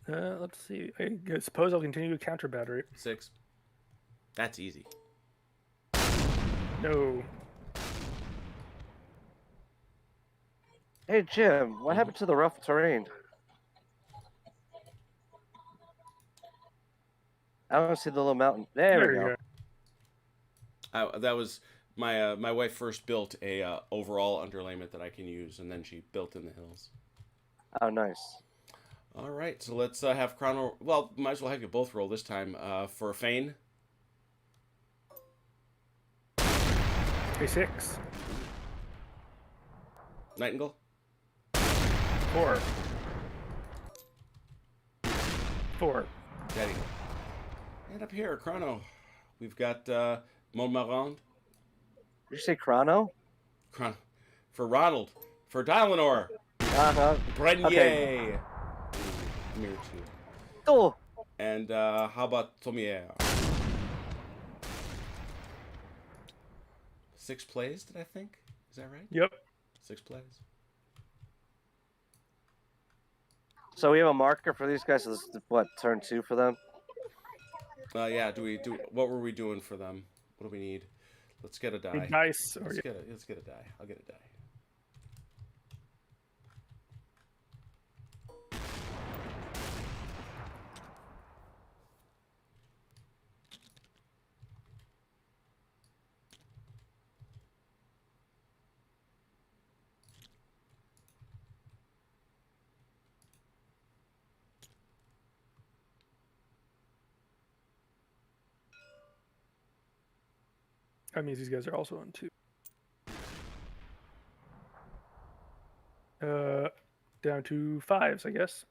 Let's see. I suppose I'll continue to counter battery. 6. That's easy. No. Hey, Jim, what happened to the rough terrain? I don't see the little mountain. There we go. That was my my wife first built a overall underlayment that I can use, and then she built in the hills. Oh, nice. All right, so let's have Chrono. Well, might as well have you both roll this time for a feign. A 6. Nightingale. 4. 4. Daddy. And up here, Chrono. We've got Montmarand. Did you say Chrono? Chrono. For Ronald. For Dalinar. Uh-huh. Brenier. Okay. Mirror 2. Oh. And how about Tomier? 6 plays, did I think? Is that right? Yep. 6 plays. So we have a marker for these guys. So this is what, turn 2 for them? Yeah. What were we doing for them? What do we need? Let's get a die. A dice. Let's get a die. I'll get a die. That means these guys are also on 2. Down to 5s, I guess.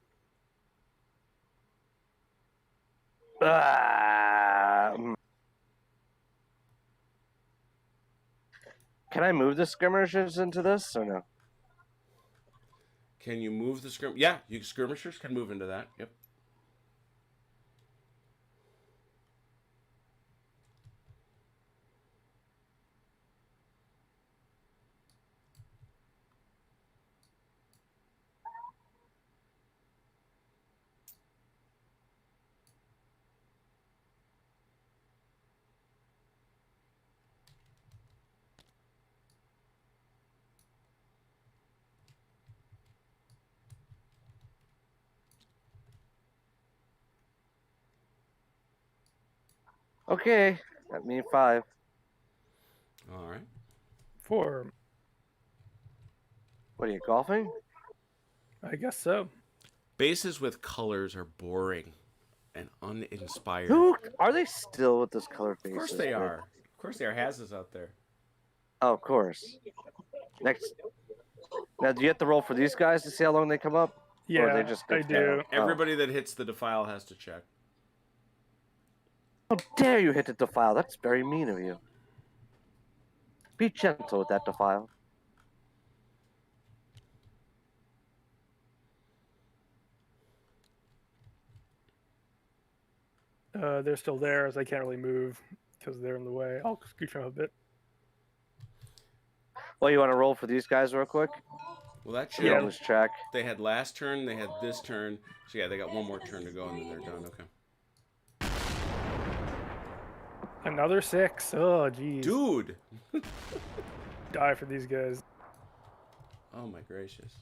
Can I move the skirmishers into this or no? Can you move the skirmish? Yeah, you skirmishers can move into that. Yep. Okay, that means 5. All right. 4. What are you, golfing? I guess so. Bases with colors are boring and uninspired. Who are they still with this colored bases? Of course they are. Of course they are. Hazes out there. Oh, of course. Next. Now, do you have to roll for these guys to see how long they come up? Yeah, Or are they just I do. Everybody that hits the defile has to check. How dare you hit the defile? That's very mean of you. Be gentle with that defile. They're still there, as I can't really move because they're in the way. I'll scooch them a bit. Well, you want to roll for these guys real quick? Well, that should. Yeah. Lose track. They had last turn. They had this turn. So yeah, they got one more turn to go, and then they're done. Okay. Another 6. Oh, geez. Dude. Die for these guys. Oh my gracious.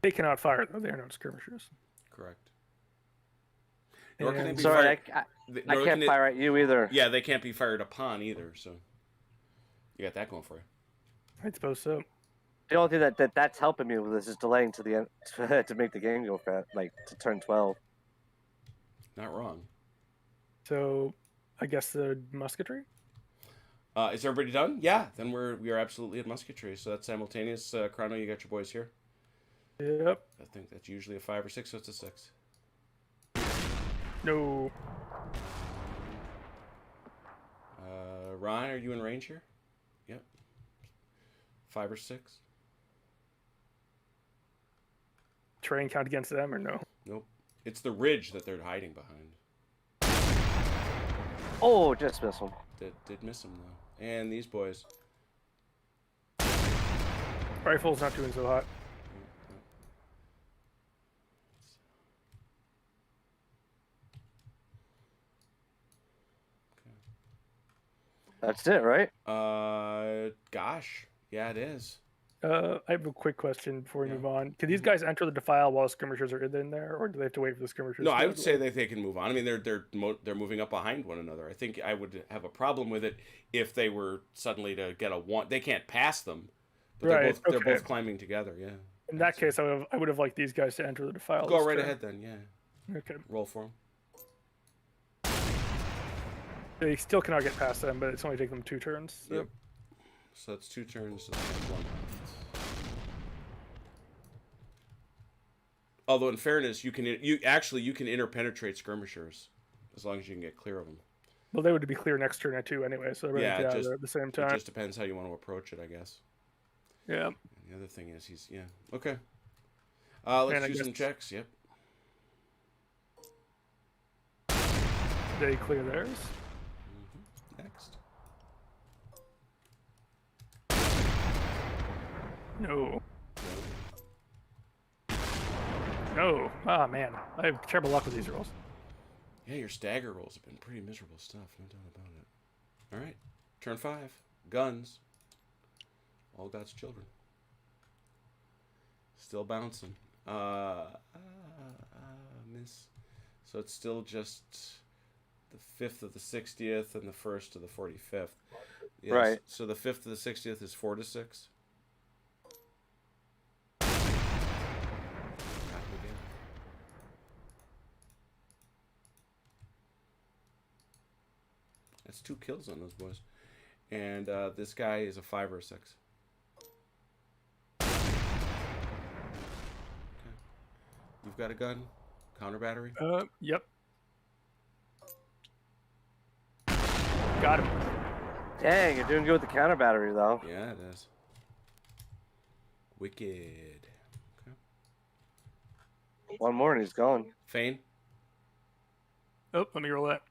They cannot fire, though. They are not skirmishers. Correct. Nor can they be Sorry, fired. I can't fire at you either. Yeah, they can't be fired upon either. So you got that going for you. I suppose so. The only thing that's helping me with this is delaying to the end to make the game go fast, like to turn 12. Not wrong. So, I guess the musketry. Is everybody done? Yeah. Then we are absolutely at musketry. So that's simultaneous. Chrono, you got your boys here. Yep. I think that's usually a 5 or 6, so it's a 6. No. Ryan, are you in range here? Yep. 5 or 6. Terrain count against them or no? Nope. It's the ridge that they're hiding behind. Oh, just miss him. Did miss him though. And these boys. Rifle's not doing so hot. That's it, right? Gosh, yeah, it is. I have a quick question before we move on. Can these guys enter the defile while skirmishers are in there, or do they have to wait for the skirmishers? No, I would say that they can move on. I mean, they're moving up behind one another. I think I would have a problem with it if they were suddenly to get a one. They can't pass them, but they're both climbing together. Yeah. In that case, I would have liked these guys to enter the defile. Go right ahead then. Yeah. Okay. Roll for them. They still cannot get past them, but it's only taking them 2 turns. So. Yep. So that's 2 turns. So that's 1 left. Although in fairness, you can interpenetrate skirmishers as long as you can get clear of them. Well, they would be clear next turn at 2 anyway, so they're get out of there at the same time. It just depends how you want to approach it, I guess. Yeah. And the other thing is okay. Let's do some checks. Yep. They clear theirs. Next. No. No. Ah, man. I have terrible luck with these rolls. Yeah, your stagger rolls have been pretty miserable stuff. No doubt about it. All right. Turn 5. Guns. All God's children. Still bouncing. Miss. So it's still just the 5th of the 60th and the 1st of the 45th. Yes. Right. So the 5th of the 60th is 4 to 6. That's 2 kills on those boys. And this guy is a 5 or a 6. Okay. You've got a gun? Counter battery? Yep. Got him. Dang, you're doing good with the counter battery, though. Yeah, it is. Wicked. Okay. One more and he's gone. Feign? Oh, let me roll that.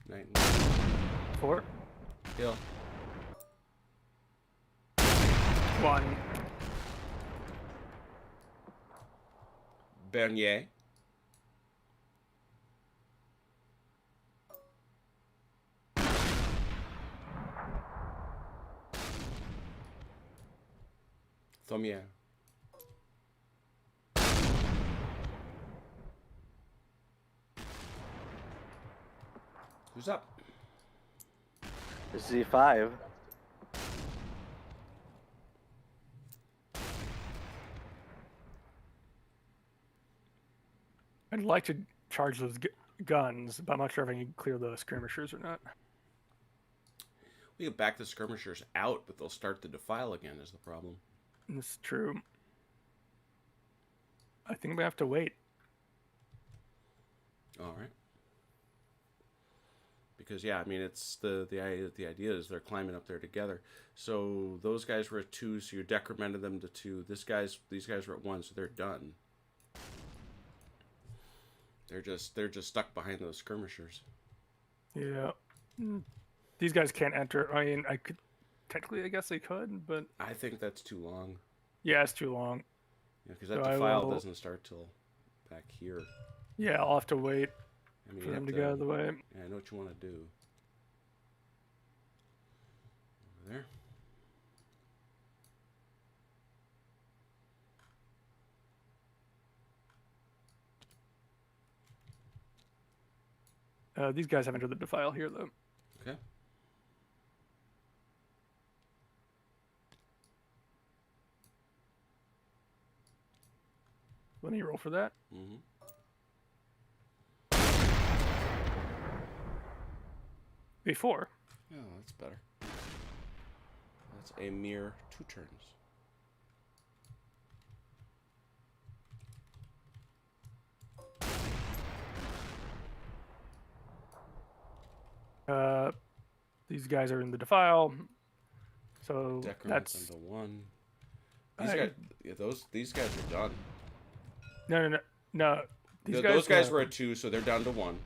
Night. 4. Kill. 1. Bernier. Thomier. Who's up? This is E5. I'd like to charge those guns, but I'm not sure if I can clear the skirmishers or not. We can back the skirmishers out, but they'll start the defile again is the problem. That's true. I think we have to wait. All right. Because yeah, I mean it's the idea is they're climbing up there together. So those guys were at 2, so you decremented them to 2. These guys were at 1, so they're done. They're just stuck behind those skirmishers. Yeah. These guys can't enter. I mean, I guess they could, but I think that's too long. Yeah, it's too long. Yeah, because that defile doesn't start till back here. Yeah, I'll have to wait for them to get out of the way. Yeah, I know what you want to do. Over there. These guys have entered the defile here, though. Okay. Let me roll for that. Mm-hmm. A4. Oh, that's better. That's a mere 2 turns. These guys are in the defile. So Decker that's into 1. These guys are done. No. Those guys were at 2, so they're down to 1.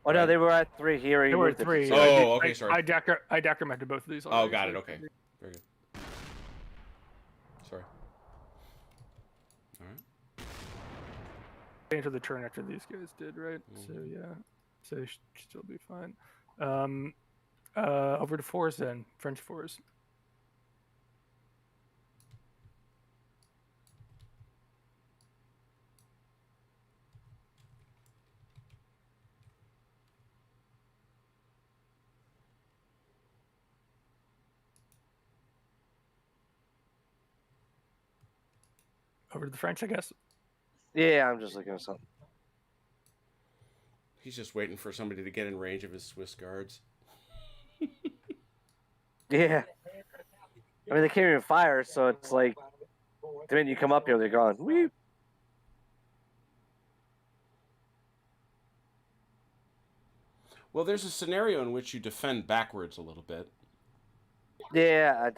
Oh no, they were at 3 here. They were at 3. Oh, okay, sorry. I decremented both of these. Oh, got it. Okay, very good. Sorry. All right. Into the turn after these guys did, right? So yeah, so they should still be fine. Over to 4s then, French 4s. Over to the French, I guess. Yeah, I'm just looking at something. He's just waiting for somebody to get in range of his Swiss guards. Yeah. I mean, they can't even fire, so it's like the minute you come up here, they're gone. Weep. Well, there's a scenario in which you defend backwards a little bit. Yeah,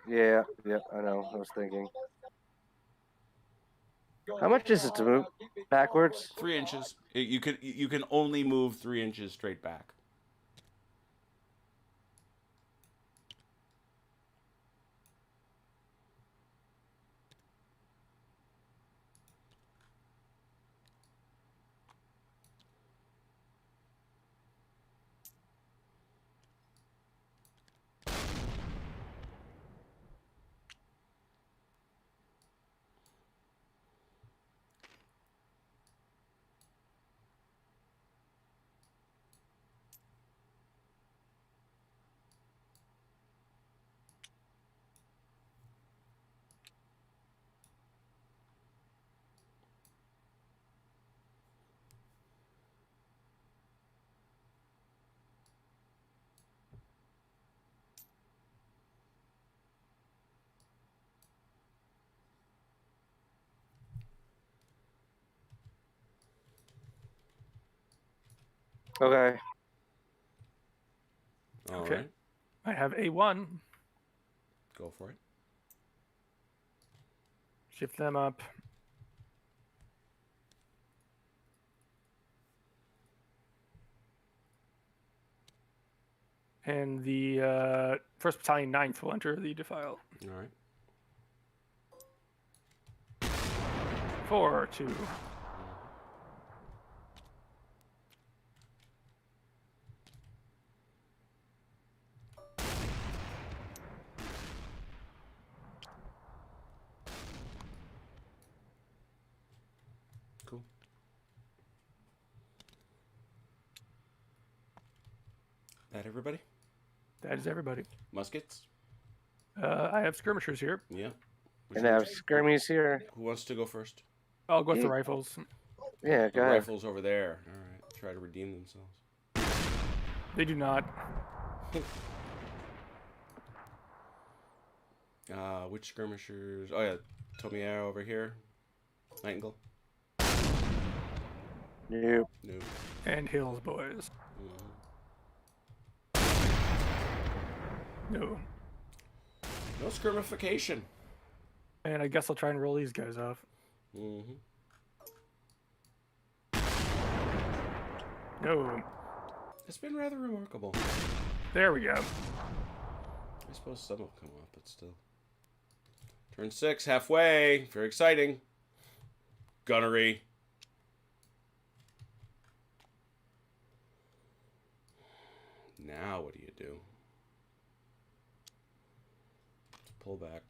yeah, I know. I was thinking. How much is it to move backwards? 3 inches. You can only move 3 inches straight back. Okay. All Okay. right. I have A1. Go for it. Shift them up. And the 1st Battalion 9th will enter the defile. All right. 4-2. Cool. That everybody? That is everybody. Muskets? I have skirmishers here. Yeah. And I have skirmies here. Who wants to go first? I'll go with the rifles. Yeah, The go ahead. rifles over there. All right. Try to redeem themselves. They do not. Which skirmishers? Oh yeah, Tomiero over here. Nightingale. Nope. No. And Hills boys. No. No skirmification. And I guess I'll try and roll these guys off. Mm-hmm. No. It's been rather remarkable. There we go. I suppose some will come off, but still. Turn 6, halfway. Very exciting. Gunnery. Now what do you do? Pull back.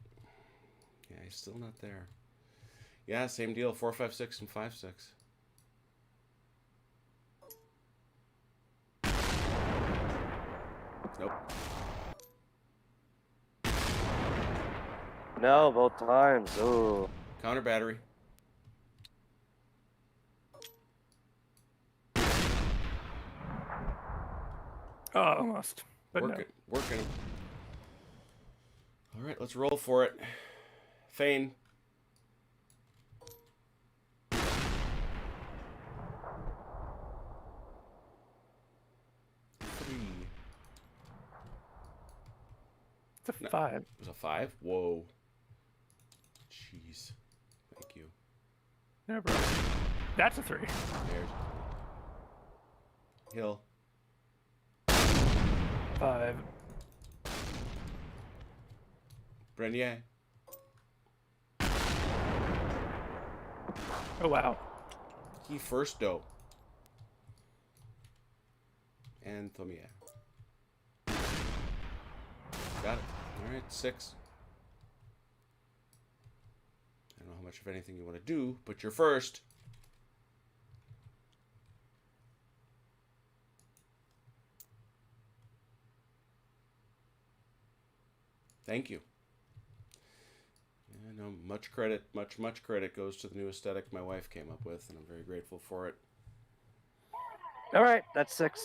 Yeah, he's still not there. Yeah, same deal. 4, 5, 6, and 5, 6. Nope. No, both times. Ooh. Counter battery. Oh, almost. But Working. All right, let's roll for it. Feign. It's a 5. It was a 5? Whoa. Jeez. Thank you. Never. That's a 3. There's Hill. 5. Brenier. Oh, wow. He first dough. And Thomier. Got it. Alright, 6. I don't know how much of anything you want to do, but you're first. Thank you. Yeah, no, much credit goes to the new aesthetic my wife came up with, and I'm very grateful for it. All right, that's 6.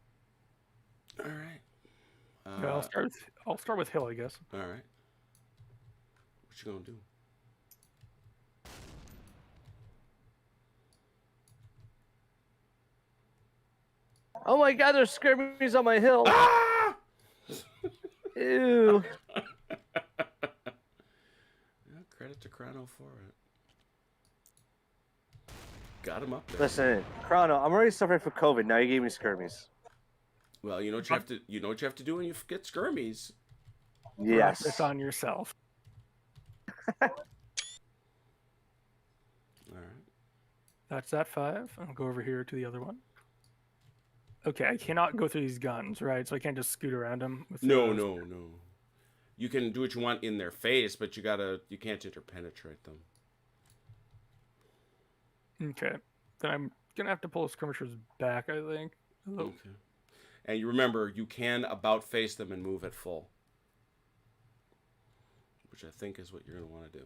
All right. Yeah, I'll start with Hill, I guess. All right. What you gonna do? Oh my God, there's skirmishes on my hill. Ah! Ew. Yeah, credit to Chrono for it. Got him up there. Listen, Chrono, I'm already suffering from COVID. Now you gave me skirmies. Well, you know what you have to. You know what you have to do when you get skirmies. Yes. Practice on yourself. All right. That's that 5. I'll go over here to the other one. Okay, I cannot go through these guns, right? So I can't just scoot around them. With No. You can do what you want in their face, but you can't interpenetrate them. Okay. Then I'm gonna have to pull skirmishers back, I think. Okay. And you remember, you can about face them and move at full, which I think is what you're gonna want to do.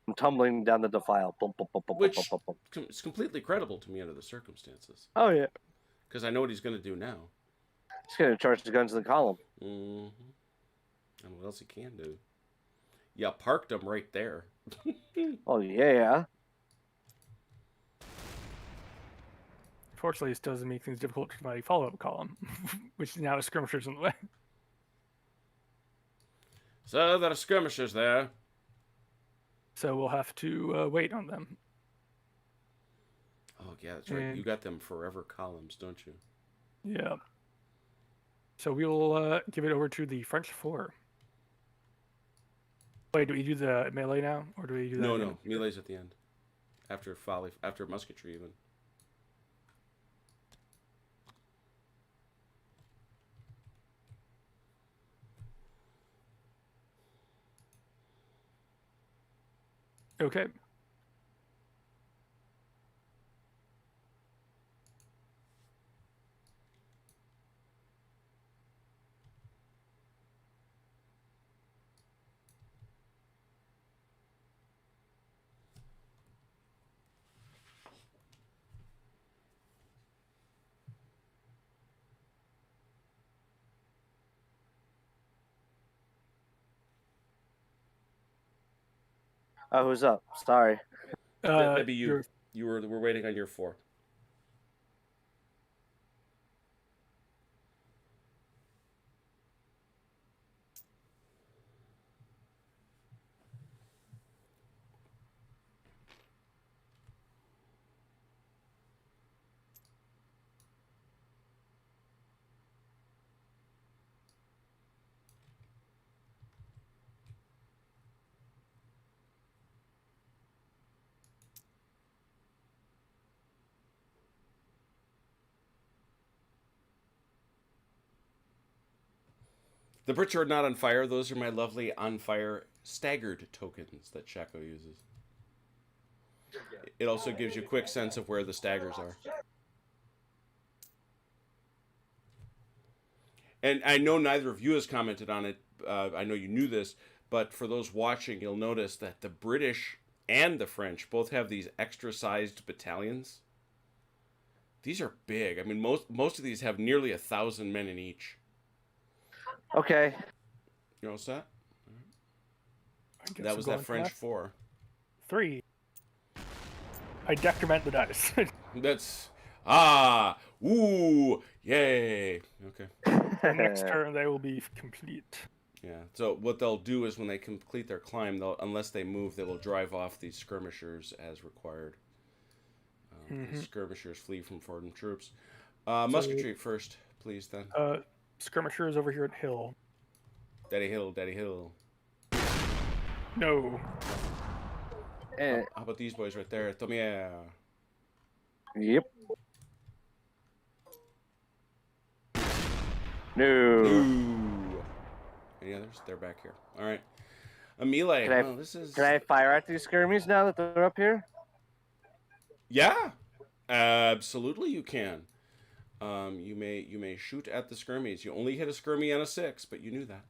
I'm tumbling down the defile. Boom, boom, boom, boom, Which boom, boom, boom. is completely credible to me under the circumstances, Oh yeah. because I know what he's gonna do now. He's gonna charge the guns in the column. Mm-hmm. And what else he can do? Yeah, parked him right there. Oh yeah. Fortunately, this doesn't make things difficult for my follow-up column, which now is skirmishers in the way. So there are skirmishers there. So we'll have to wait on them. Oh yeah, that's right. You got them forever columns, don't you? Yeah. So we'll give it over to the French 4. Wait, do we do the melee now, or do we do that? No. Melee's at the end, after musketry even. Okay. Oh, who's up? Sorry. That'd be you. We're waiting on your 4. The Brits are not on fire. Those are my lovely on fire staggered tokens that Shako uses. It also gives you a quick sense of where the staggers are. And I know neither of you has commented on it. I know you knew this, but for those watching, you'll notice that the British and the French both have these extra-sized battalions. These are big. I mean, most of these have nearly 1,000 men in each. Okay. You all set? That was that French 4. 3. I decrement the dice. That's Ooh, yay. Okay. The next turn, they will be complete. Yeah. So what they'll do is when they complete their climb, unless they move, they will drive off these skirmishers as required. The skirmishers flee from foreign troops. Musketry first, please, then. Skirmishers over here at Hill. Daddy Hill, Daddy Hill. No. How about these boys right there? Tomia. Yep. No. Ooh. Any others? They're back here. All right. A melee. Can I fire at these skirmies now that they're up here? Yeah. Absolutely, you can. You may shoot at the skirmies. You only hit a skirmy on a 6, but you knew that.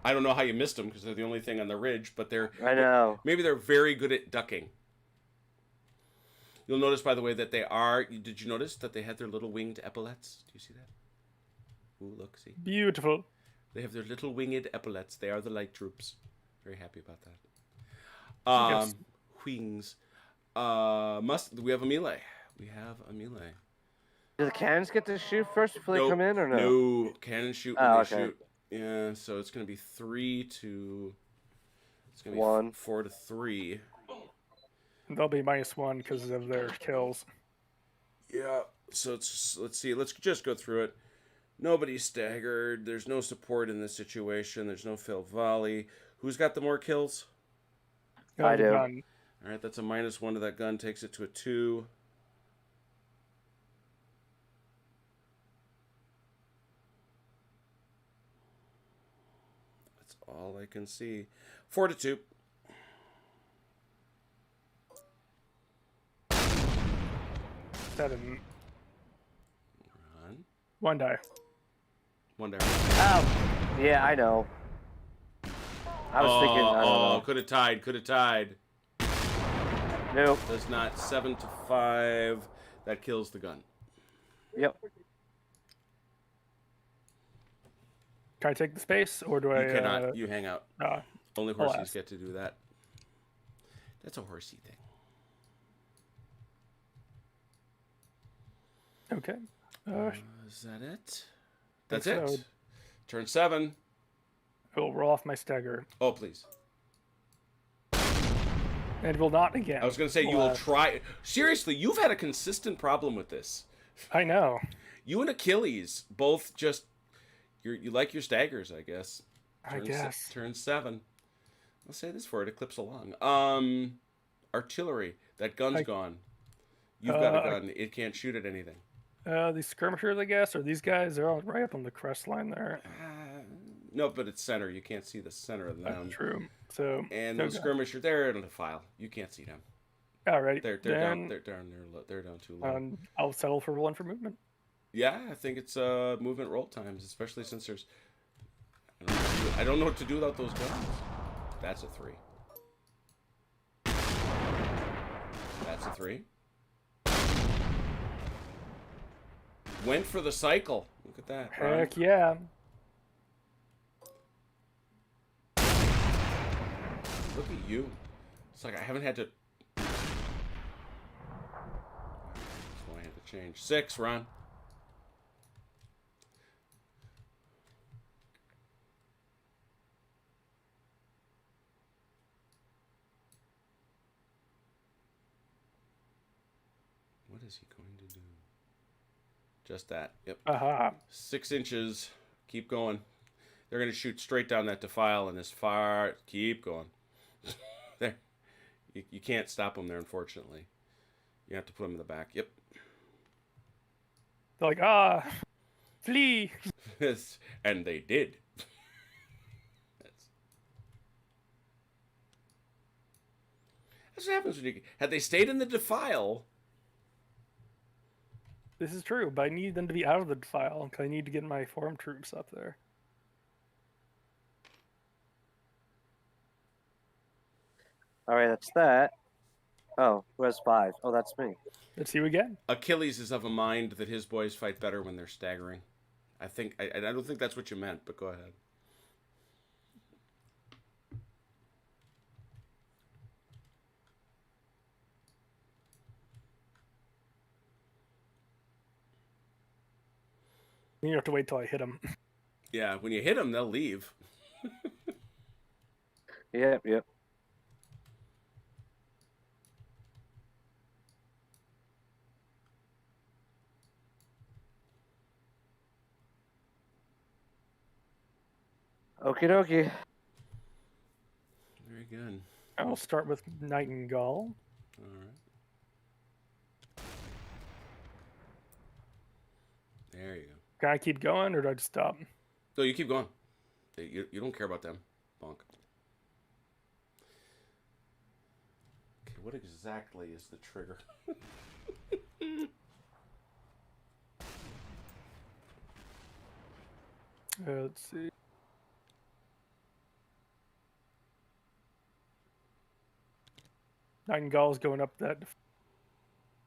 I don't know how you missed them because they're the only thing on the ridge, but I know. Maybe they're very good at ducking. You'll notice, by the way, that they are. Did you notice that they had their little winged epaulets? Do you see that? Ooh, look, see. Beautiful. They have their little winged epaulets. They are the light troops. Very happy about that. Yes. Wings. We have a melee. We have a melee. Do the cannons get to shoot first before they come in, or no? No, cannons shoot when they shoot. Yeah, so it's going to be 3 to... It's going to be 1. 4 to 3. They'll be -1 because of their kills. Yeah, so let's see. Let's just go through it. Nobody's staggered. There's no support in this situation. There's no failed volley. Who's got the more kills? I do. Gun. All right, that's a -1 to that gun. Takes it to a 2. That's all I can see. 4 to 2. Seven. Run. 1 die. 1 die. Oh, yeah, I know. I was thinking. I don't know. Could have tied. Could have tied. Nope. Does not. 7 to 5. That kills the gun. Yep. Can I take the space, or do You I? cannot. You hang out. Only horsies get to do that. That's a horsey thing. Okay. Is that it? That's so. it. Turn 7. I will roll off my stagger. Oh, please. And will not again. I was going to say you will try. Seriously, you've had a consistent problem with this. I know. You and Achilles both just you like your staggers, I guess. I guess. Turn 7. I'll say this for it. It clips along. Artillery. That gun's gone. You've got a gun. It can't shoot at anything. These skirmishers, I guess, or these guys, they're all right up on the crest line there. No, but it's center. You can't see the center of them. That's true. So and those skirmishers, they're in the file. You can't see them. All right. They're down. They're down too low. I'll settle for 1 for movement. Yeah, I think it's movement roll times, especially since there's. I don't know what to do without those guns. That's a 3. That's a 3. Went for the cycle. Look at that. Heck yeah. Look at you. It's like I haven't had to. That's why I had to change. 6, Ron. What is he going to do? Just that. Yep. 6 inches. Keep going. They're going to shoot straight down that defile and this far. Keep going. There. You can't stop them there, unfortunately. You have to put them in the back. Yep. They're like, flee. And they did. That's what happens when you... Had they stayed in the defile... This is true, but I need them to be out of the defile because I need to get my forum troops up there. All right, that's that. Oh, who has 5? Oh, that's me. Let's see you again. Achilles is of a mind that his boys fight better when they're staggering. I don't think that's what you meant, but go ahead. You have to wait till I hit them. Yeah, when you hit them, they'll leave. Yep. Okie dokie. Very good. I'll start with Nightingale. All right. There you go. Can I keep going, or do I just stop? No, you keep going. You don't care about them. Bonk. Okay, what exactly is the trigger? Let's see. Nightingale's going up that.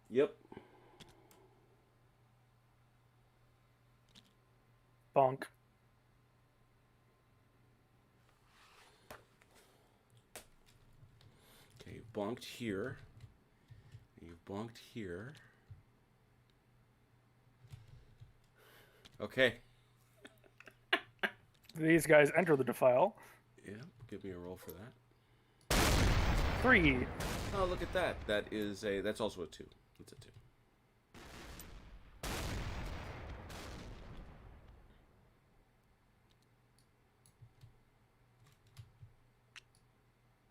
Yep. Bonk. Okay, you've bonked here. You've bonked here. Okay. These guys enter the defile. Yeah, give me a roll for that. 3. Oh, look at that. That's also a 2. It's a 2.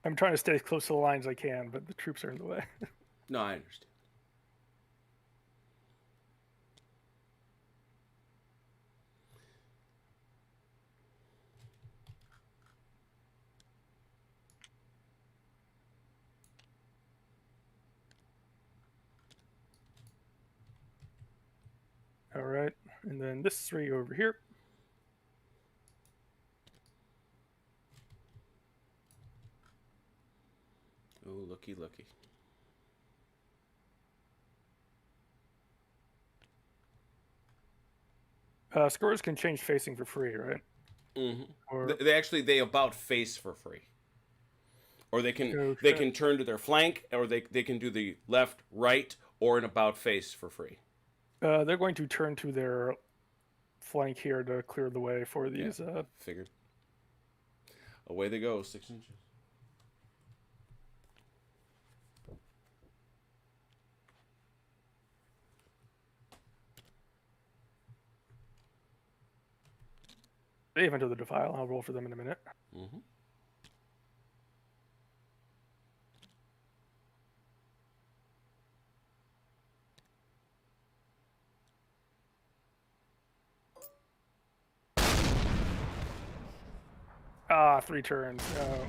I'm trying to stay as close to the line as I can, but the troops are in the way. No, I understand. All right, and then this 3 over here. Oh, looky. Scores can change facing for free, right? Mm-hmm. Or They about face for free, or they can turn to their flank, or they can do the left, right, or an about face for free. they're going to turn to their flank here to clear the way for these. Yeah, figured. Away they go, 6 inches. They've entered the defile. I'll roll for them in a minute. Mm-hmm. Ah, 3 turns. No.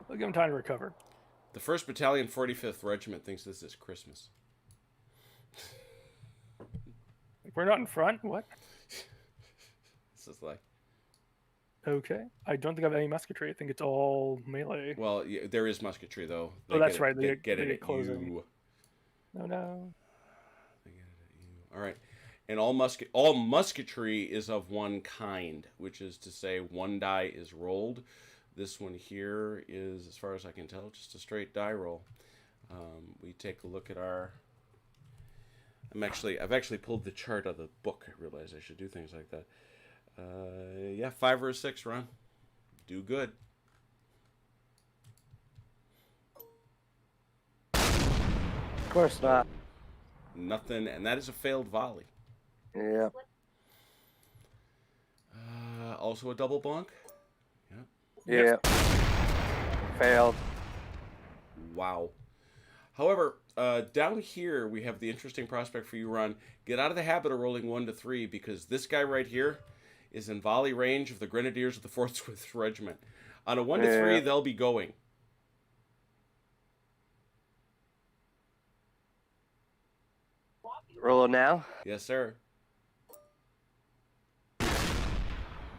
I'll give them time to recover. The 1st Battalion, 45th Regiment thinks this is Christmas. We're not in front? What? This is like... Okay. I don't think I have any musketry. I think it's all melee. Well, yeah, there is musketry, though. That's right. They get it at closing. you. No. They get it at you. All right. And all musketry is of one kind, which is to say 1 die is rolled. This one here is, as far as I can tell, just a straight die roll. We take a look at our... I've actually pulled the chart out of the book. I realize I should do things like that. Yeah, 5 or a 6, Ron. Do good. Of course not. Nothing, and that is a failed volley. Yeah. Also a double bonk. Yeah. Failed. Wow. However, down here we have the interesting prospect for you, Ron. Get out of the habit of rolling 1 to 3 because this guy right here is in volley range of the Grenadiers of the 4th Swiss Regiment. On a 1 to 3, they'll be going. Roll now? Yes, sir.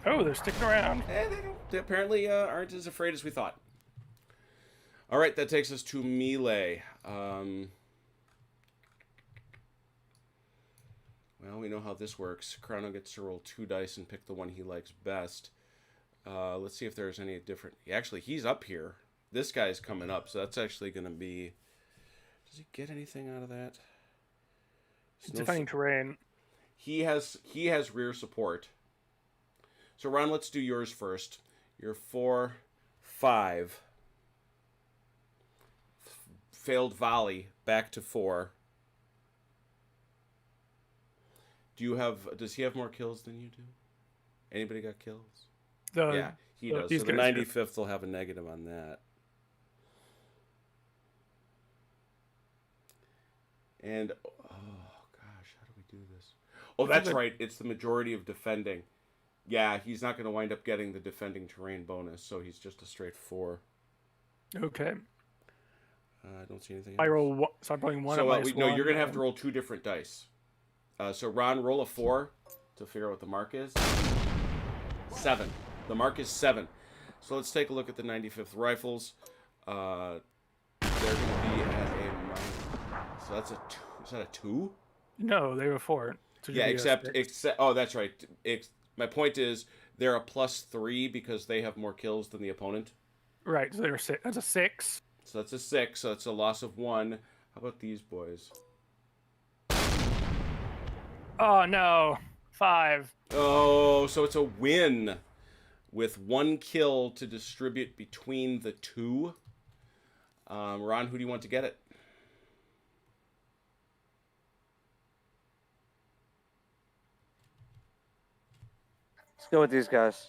Oh, they're sticking around. They apparently aren't as afraid as we thought. All right, that takes us to melee. Well, we know how this works. Chrono gets to roll 2 dice and pick the one he likes best. Let's see if there's any different... Actually, he's up here. This guy's coming up, so that's actually going to be... Does he get anything out of that? He's defending terrain. He has rear support. So Ron, let's do yours first. You're 4, 5. Failed volley, back to 4. Does he have more kills than you do? Anybody got kills? Yeah, he does. So the 95th will have a negative on that. And, oh gosh, how do we do this? Oh, that's right. It's the majority of defending. Yeah, he's not going to wind up getting the defending terrain bonus, so he's just a straight 4. Okay. I don't see anything else. I roll. So I'm rolling 1. So no, you're going to have to roll 2 different dice. So Ron, roll a 4 to figure out what the mark is. 7. The mark is 7. So let's take a look at the 95th Rifles. They're going to be at a... So that's a 2. Is that a 2? No, they were 4. So yeah, except... Oh, that's right. My point is they're a +3 because they have more kills than the opponent. Right, so they're 6. That's a 6. So that's a 6, so it's a loss of 1. How about these boys? Oh, no. 5. Oh, so it's a win with 1 kill to distribute between the 2. Ron, who do you want to get it? Let's go with these guys.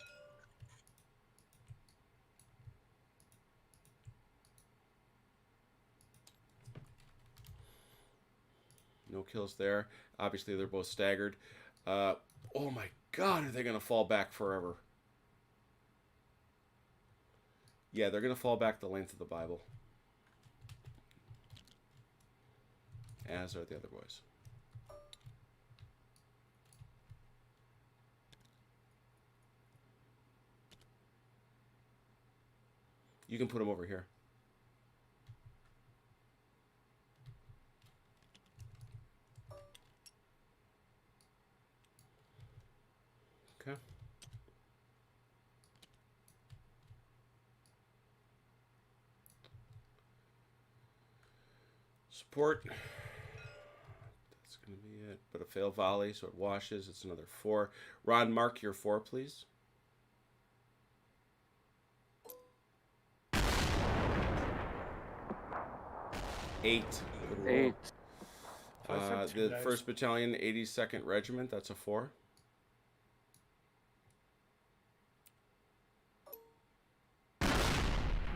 No kills there. Obviously, they're both staggered. Oh my God, are they going to fall back forever? Yeah, they're going to fall back the length of the Bible. As are the other boys. You can put them over here. Okay. Support. That's going to be it. But a fail volley, so it washes. It's another 4. Ron, mark your 4, please. Eight. 8. The 1st Battalion, 82nd Regiment, that's a 4.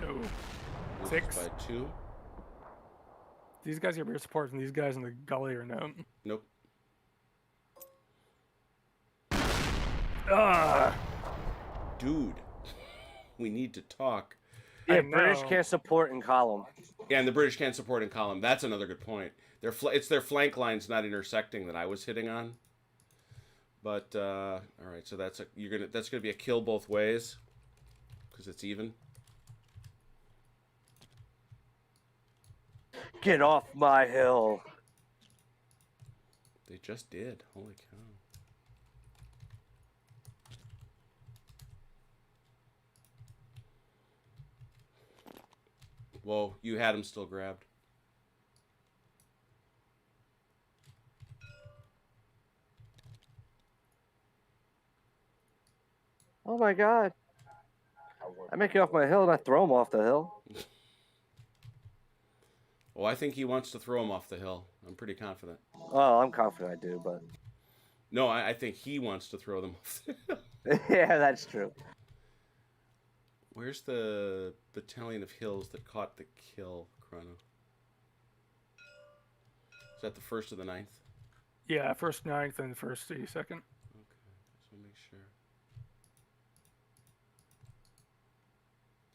No. 6. By 2. These guys get rear support from these guys in the gully or no? Nope. Dude, we need to talk. Yeah, British can't support in column. Yeah, and the British can't support in column. That's another good point. It's their flank lines not intersecting that I was hitting on. But all right, so that's gonna be a kill both ways because it's even. Get off my hill. They just did. Holy cow. Whoa, you had him still grabbed. Oh my God. I make you off my hill and I throw him off the hill. Well, I think he wants to throw him off the hill. I'm pretty confident. Oh, I'm confident I do, but... No, I think he wants to throw them off the hill. Yeah, that's true. Where's the battalion of hills that caught the kill, Chrono? Is that the 1st or the 9th? Yeah, 1st 9th and 1st 82nd. Okay, just want to make sure.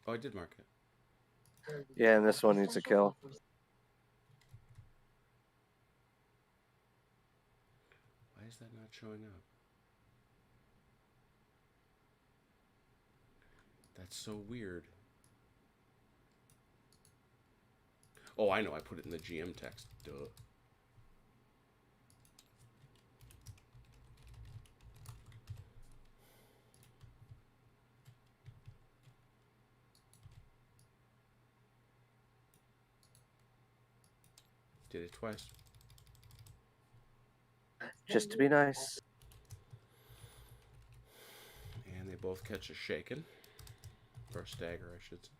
Oh, I did mark it. Yeah, and this one needs a kill. Why is that not showing up? That's so weird. Oh, I know. I put it in the GM text. Duh. Did it twice. Just to be nice. And they both catch a shaken. Or a stagger, I should say.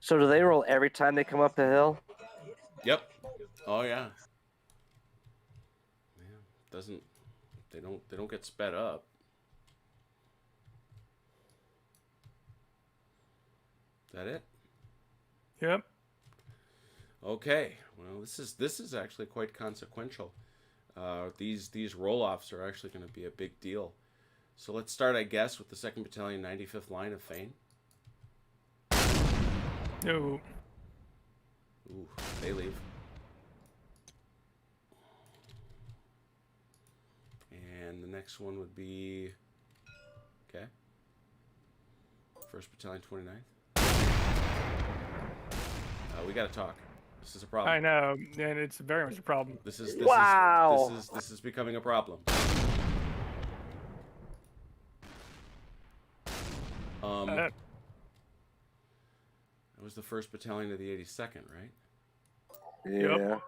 So do they roll every time they come up the hill? Yep. Oh yeah. Yeah. Doesn't they don't get sped up. Is that it? Yep. Okay. Well, this is actually quite consequential. These roll-offs are actually going to be a big deal. So let's start, I guess, with the 2nd Battalion, 95th line of Fane. No. Ooh, they leave. And the next one would be... Okay. 1st Battalion, 29th. We gotta talk. This is a problem. I know, and it's very much a problem. This is becoming a problem. That was the 1st Battalion of the 82nd, right? Yeah. Yep.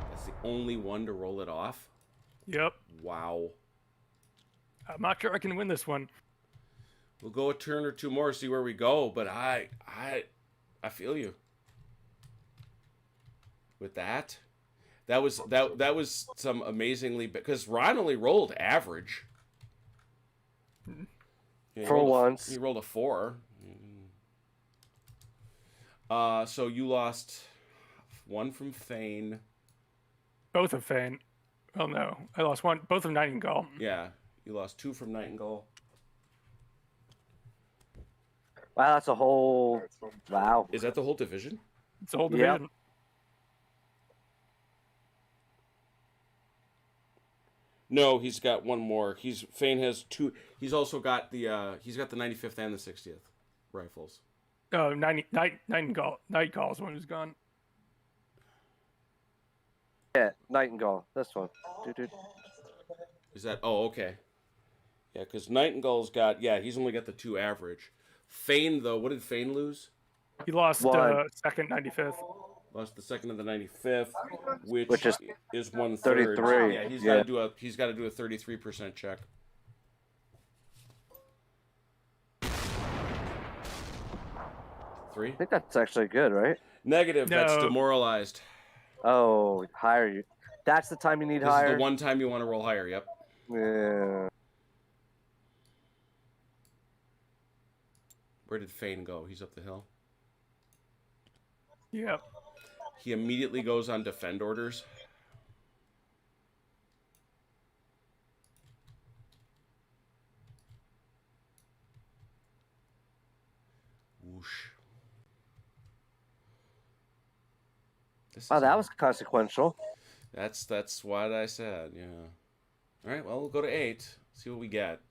That's the only one to roll it off? Yep. Wow. I'm not sure I can win this one. We'll go a turn or two more, see where we go, but I feel you. With that was some amazingly, because Ron only rolled average. For once. He rolled a 4. So you lost 1 from Fane. Both of Fane. Oh no, I lost one. Both of Nightingale. Yeah, you lost 2 from Nightingale. Wow, that's a whole... Wow. Is that the whole division? It's a whole division. Yep. No, he's got one more. Fane has 2. He's also got the 95th and the 60th rifles. Oh, Nightingale. Nightingale's one who's gone. Yeah, Nightingale. This one. Dude. Is that? Oh, okay. Yeah, because Nightingale's got. Yeah, he's only got the 2 average. Fane though, what did Fane lose? He lost 2nd 95th. Lost the 2nd of the 95th, which is 1/3. 33. Yeah, he's got to do a 33% check. Three? I think that's actually good, right? Negative. No. That's demoralized. Oh, higher you. That's the time you need This higher. is the one time you want to roll higher. Yep. Yeah. Where did Fane go? He's up the hill. Yep. He immediately goes on defend orders. Whoosh. Oh, that was consequential. That's what I said. Yeah. All right. Well, we'll go to 8. See what we get.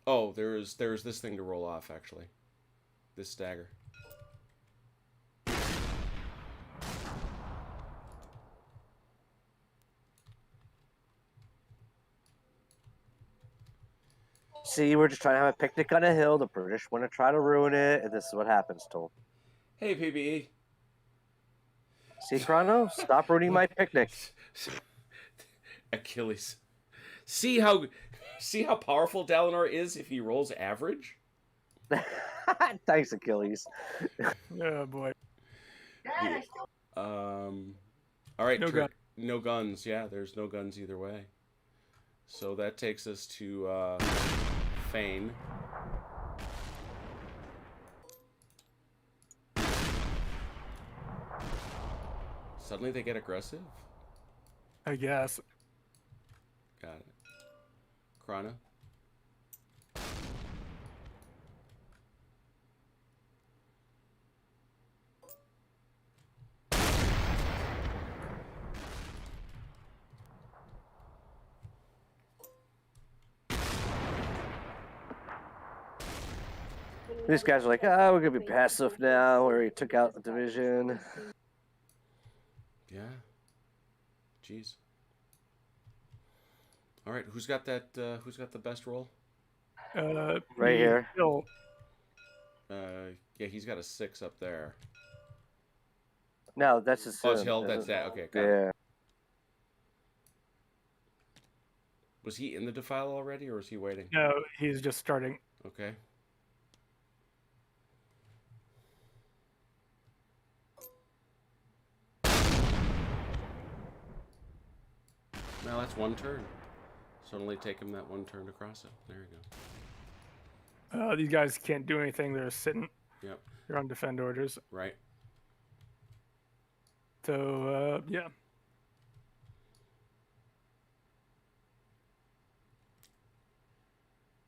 Oh, there's this thing to roll off actually. This stagger. See, we're just trying to have a picnic on a hill. The British want to try to ruin it, and this is what happens to them. Hey, PBE. See, Chrono, stop ruining my picnic. Achilles. See how powerful Dalinor is if he rolls average? Thanks, Achilles. Oh boy. Yeah. All right. No gun. No guns. Yeah, there's no guns either way. So that takes us to Fane. Suddenly they get aggressive? I guess. Got it. Chrono. These guys are like, oh, we're going to be passive now, or he took out the division. Yeah. Jeez. All right, who's got that? Who's got the best roll? Right here. Hill. Yeah, he's got a 6 up there. No, that's his. Oh, it's Hill. That's that. Okay, got it. Yeah. Was he in the defile already, or is he waiting? No, he's just starting. Okay. Now that's one turn. So only take him that one turn to cross it. There you go. These guys can't do anything. They're sitting. Yep. They're on defend orders. Right. So, yeah.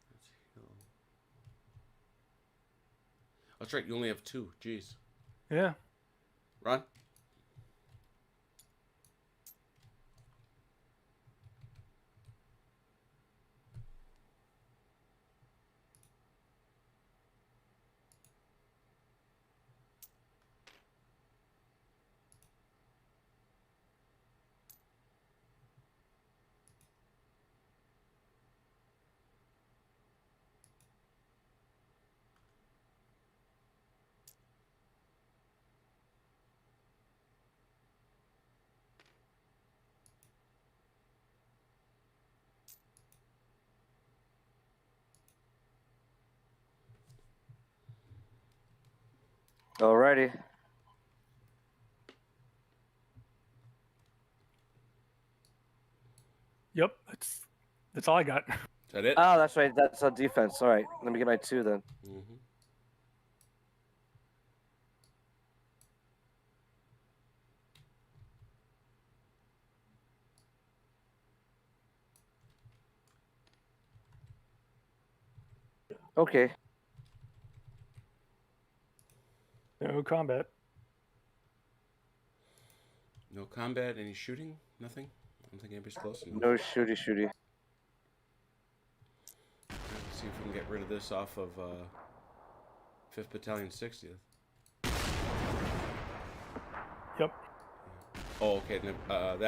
That's Hill. That's right. You only have 2. Jeez. Yeah. Run. Alrighty. Yep. That's all I got. Is that it? Oh, that's right. That's on defense. All right. Let me get my 2 then. Mm-hmm. Okay. No combat. No combat. Any shooting? Nothing? I don't think anybody's close enough. No shooty. Let's see if we can get rid of this off of 5th Battalion 60th. Yep. Oh, okay. Oh,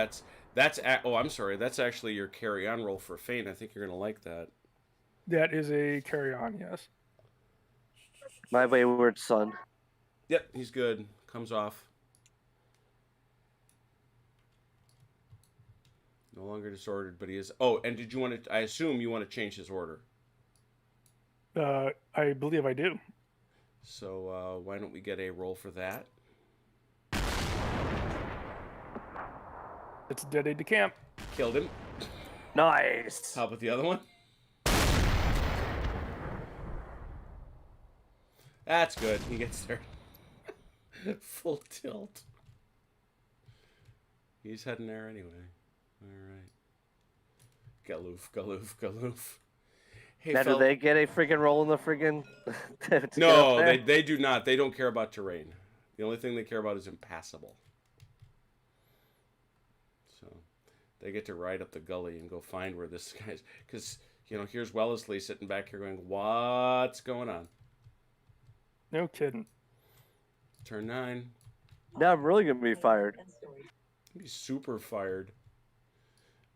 I'm sorry. That's actually your carry-on roll for Feint. I think you're gonna like that. That is a carry-on, yes. My wayward son. Yep, he's good. Comes off. No longer disordered, but he is. Oh, and did you want to? I assume you want to change his order. I believe I do. So why don't we get a roll for that? It's dead aid to camp. Killed him. Nice. How about the other one? That's good. He gets there. Full tilt. He's heading there anyway. Alright. Galoof. Hey, Now, do they get a friggin' roll in the friggin'? No, they do not. They don't care about terrain. The only thing they care about is impassable. So they get to ride up the gully and go find where this guy's. Because, here's Wellesley sitting back here going, what's going on? No kidding. Turn 9. Now I'm really going to be fired. Be super fired.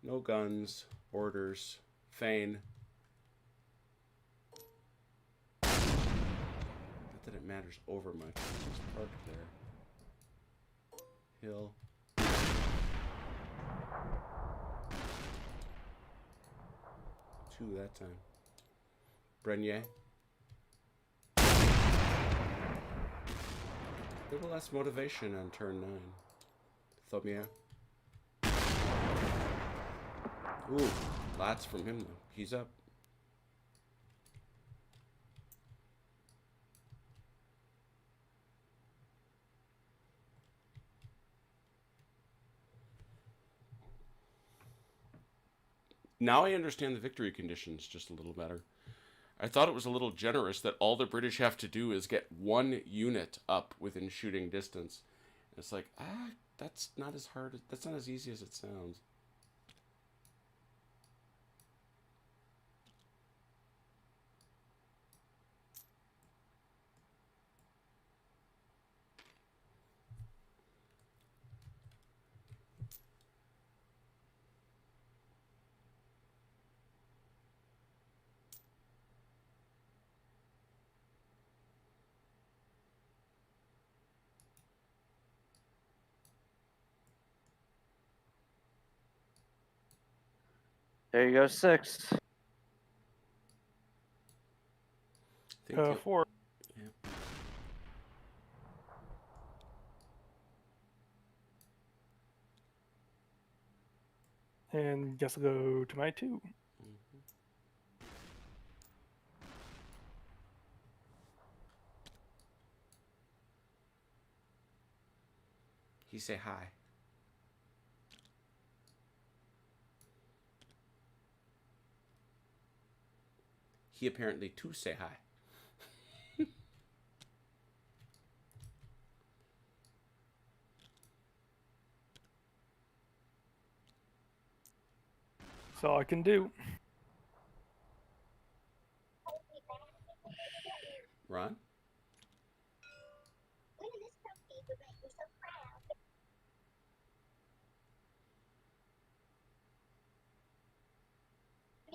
No guns. Orders. Feint. Not that it matters over much. Just park there. Hill. 2 that time. Brenier. A little less motivation on turn 9. Thomier. Ooh, lots from him though. He's up. Now I understand the victory conditions just a little better. I thought it was a little generous that all the British have to do is get 1 unit up within shooting distance. It's like, that's not as hard. That's not as easy as it sounds. There you go, 6. Think you- 4. Yeah. And guess I'll go to my 2. He say hi. He apparently too say hi. That's all I can do. Ron?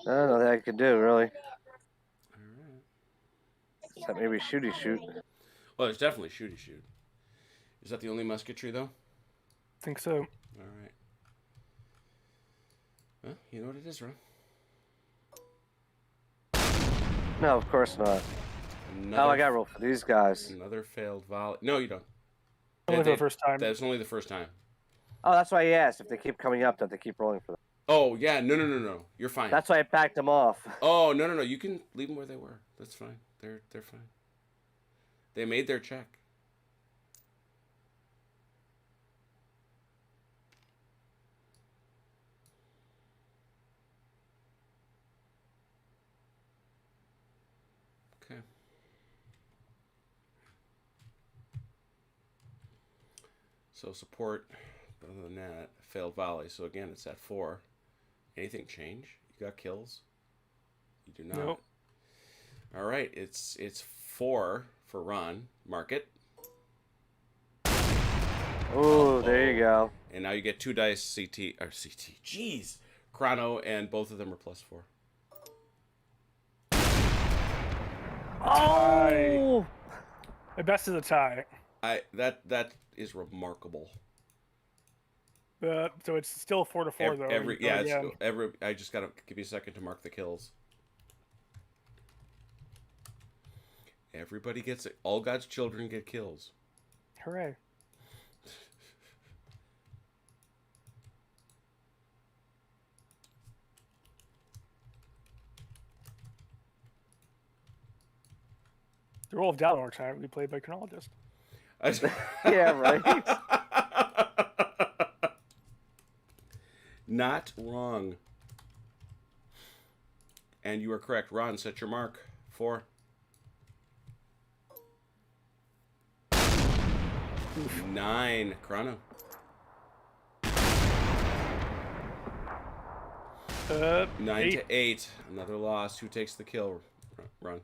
I don't know that I could do, really. All right. Except maybe shooty shoot. Well, there's definitely shooty shoot. Is that the only musketry, though? Think so. All right. Well, you know what it is, Ron. No, of course not. Another, Oh, I got roll for these guys. Another failed volley. No, you don't. Only for the first time. That's only the first time. Oh, that's why I asked if they keep coming up, that they keep rolling for them. Oh, yeah. No. You're fine. That's why I backed them off. Oh, no. You can leave them where they were. That's fine. They're fine. They made their check. Okay. So support, other than that, failed volley. So again, it's at 4. Anything change? You got kills? You do not. Nope. All right, it's 4 for Ron. Mark it. Oh, there you go. And now you get 2 dice CT. Jeez. Chrono, and both of them are +4. Oh! The best is a tie. That is remarkable. So it's still 4 to 4 though. I just gotta give you a second to mark the kills. Everybody gets it. All God's children get kills. Hooray. The role of Dalor tonight will be played by chronologist. Yeah, right. Not wrong. And you are correct. Ron, set your mark. 4. Oof. 9. Chrono. 9 8. to 8. Another loss. Who takes the kill? Ron.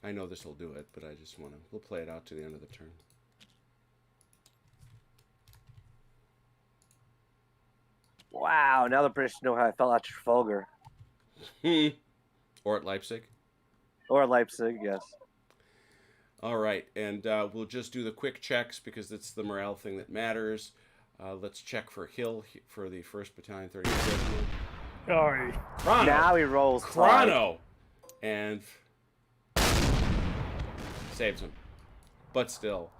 I know this will do it, but I just we'll play it out to the end of the turn. Wow, now the British know how I felt at Trafalgar. Or at Leipzig. Or Leipzig, yes. All right, and we'll just do the quick checks because it's the morale thing that matters. Let's check for Hill for the 1st Battalion, 35th. All right. Chrono. Now he rolls. Chrono. And saves him. But still,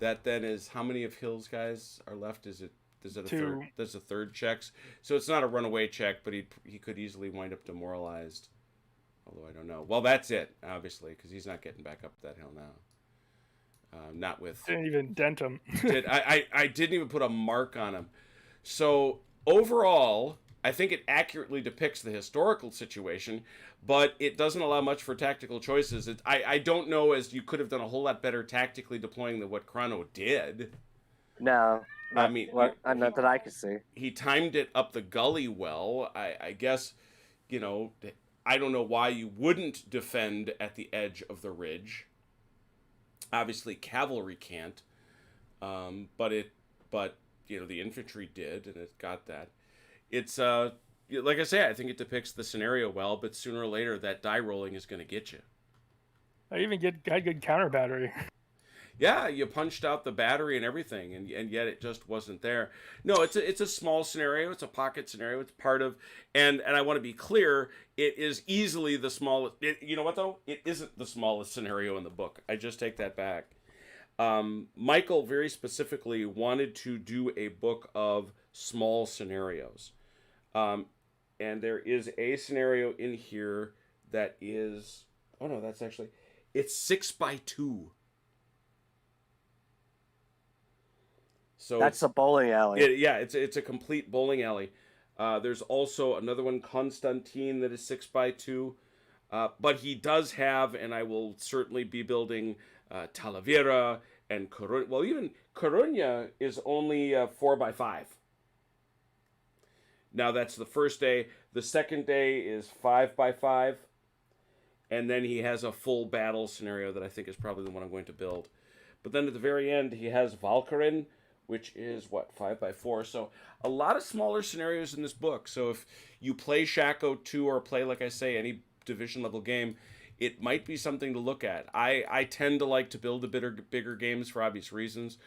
that then is how many of Hill's guys are left? Is that a 2. third? That's a third checks. So it's not a runaway check, but he could easily wind up demoralized. Although I don't know. Well, that's it, obviously, because he's not getting back up that hill now. Not with. Didn't even dent him. I didn't even put a mark on him. So overall, I think it accurately depicts the historical situation, but it doesn't allow much for tactical choices. I don't know, as you could have done a whole lot better tactically deploying than what Chrono did. No. I mean, not that I could see. He timed it up the gully well. I guess, I don't know why you wouldn't defend at the edge of the ridge. Obviously, cavalry can't, but the infantry did, and it got that. It's like I say, I think it depicts the scenario well, but sooner or later that die rolling is going to get you. I even had good counter battery. Yeah, you punched out the battery and everything, and yet it just wasn't there. No, it's a small scenario. It's a pocket scenario. It's part of, and I want to be clear. It is easily the smallest. You know what though? It isn't the smallest scenario in the book. I just take that back. Michael very specifically wanted to do a book of small scenarios, and there is a scenario in here that is. Oh no, that's actually. It's 6x2. So that's a bowling alley. It's a complete bowling alley. There's also another one, Constantine, that is 6x2. But he does have, and I will certainly be building Talavera and Coruña. Well, even Coruña is only 4x5. Now that's the first day. The second day is 5x5. And then he has a full battle scenario that I think is probably the one I'm going to build. But then at the very end, he has Valkyrin, which is, 5x4. So a lot of smaller scenarios in this book. So if you play Shako 2 or play, like I say, any division level game, it might be something to look at. I tend to like to build the bigger games for obvious reasons,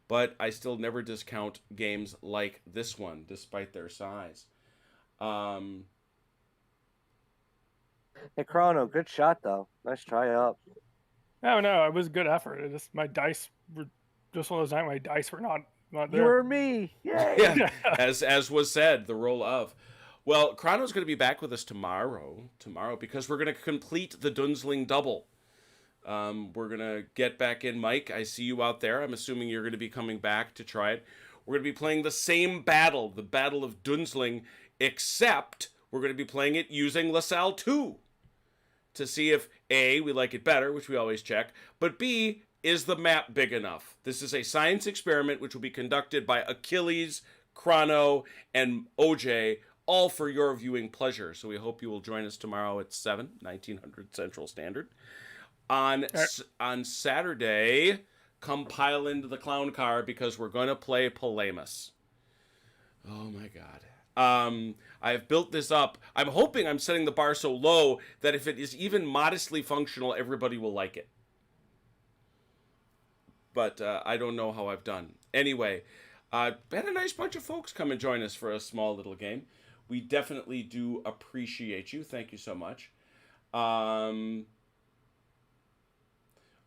but I still never discount games like this one, despite their size. Hey, Chrono, good shot, though. Nice try up. No, it was good effort. It just my dice were just one of those nights my dice were not there. You or me. Yay. Yeah, as was said, the roll of. Well, Chrono's going to be back with us tomorrow because we're going to complete the Dunsling double. We're going to get back in. Mike, I see you out there. I'm assuming you're going to be coming back to try it. We're going to be playing the same battle, the Battle of Dunsling, except we're going to be playing it using LaSalle 2 to see if, A, we like it better, which we always check, but B, is the map big enough? This is a science experiment which will be conducted by Achilles, Chrono, and OJ, all for your viewing pleasure. So we hope you will join us tomorrow at 1900 Central Standard. On Saturday, come pile into the clown car because we're going to play Palamas. Oh my God. I've built this up. I'm hoping I'm setting the bar so low that if it is even modestly functional, everybody will like it. But I don't know how I've done. Anyway, had a nice bunch of folks come and join us for a small little game. We definitely do appreciate you. Thank you so much. Oh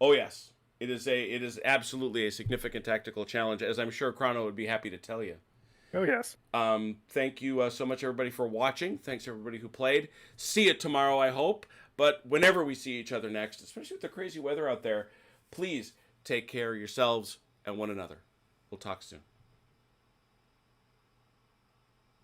yes, it is absolutely a significant tactical challenge, as I'm sure Chrono would be happy to tell you. Oh yes. Thank you so much, everybody, for watching. Thanks everybody who played. See you tomorrow, I hope. But whenever we see each other next, especially with the crazy weather out there, please take care of yourselves and one another. We'll talk soon.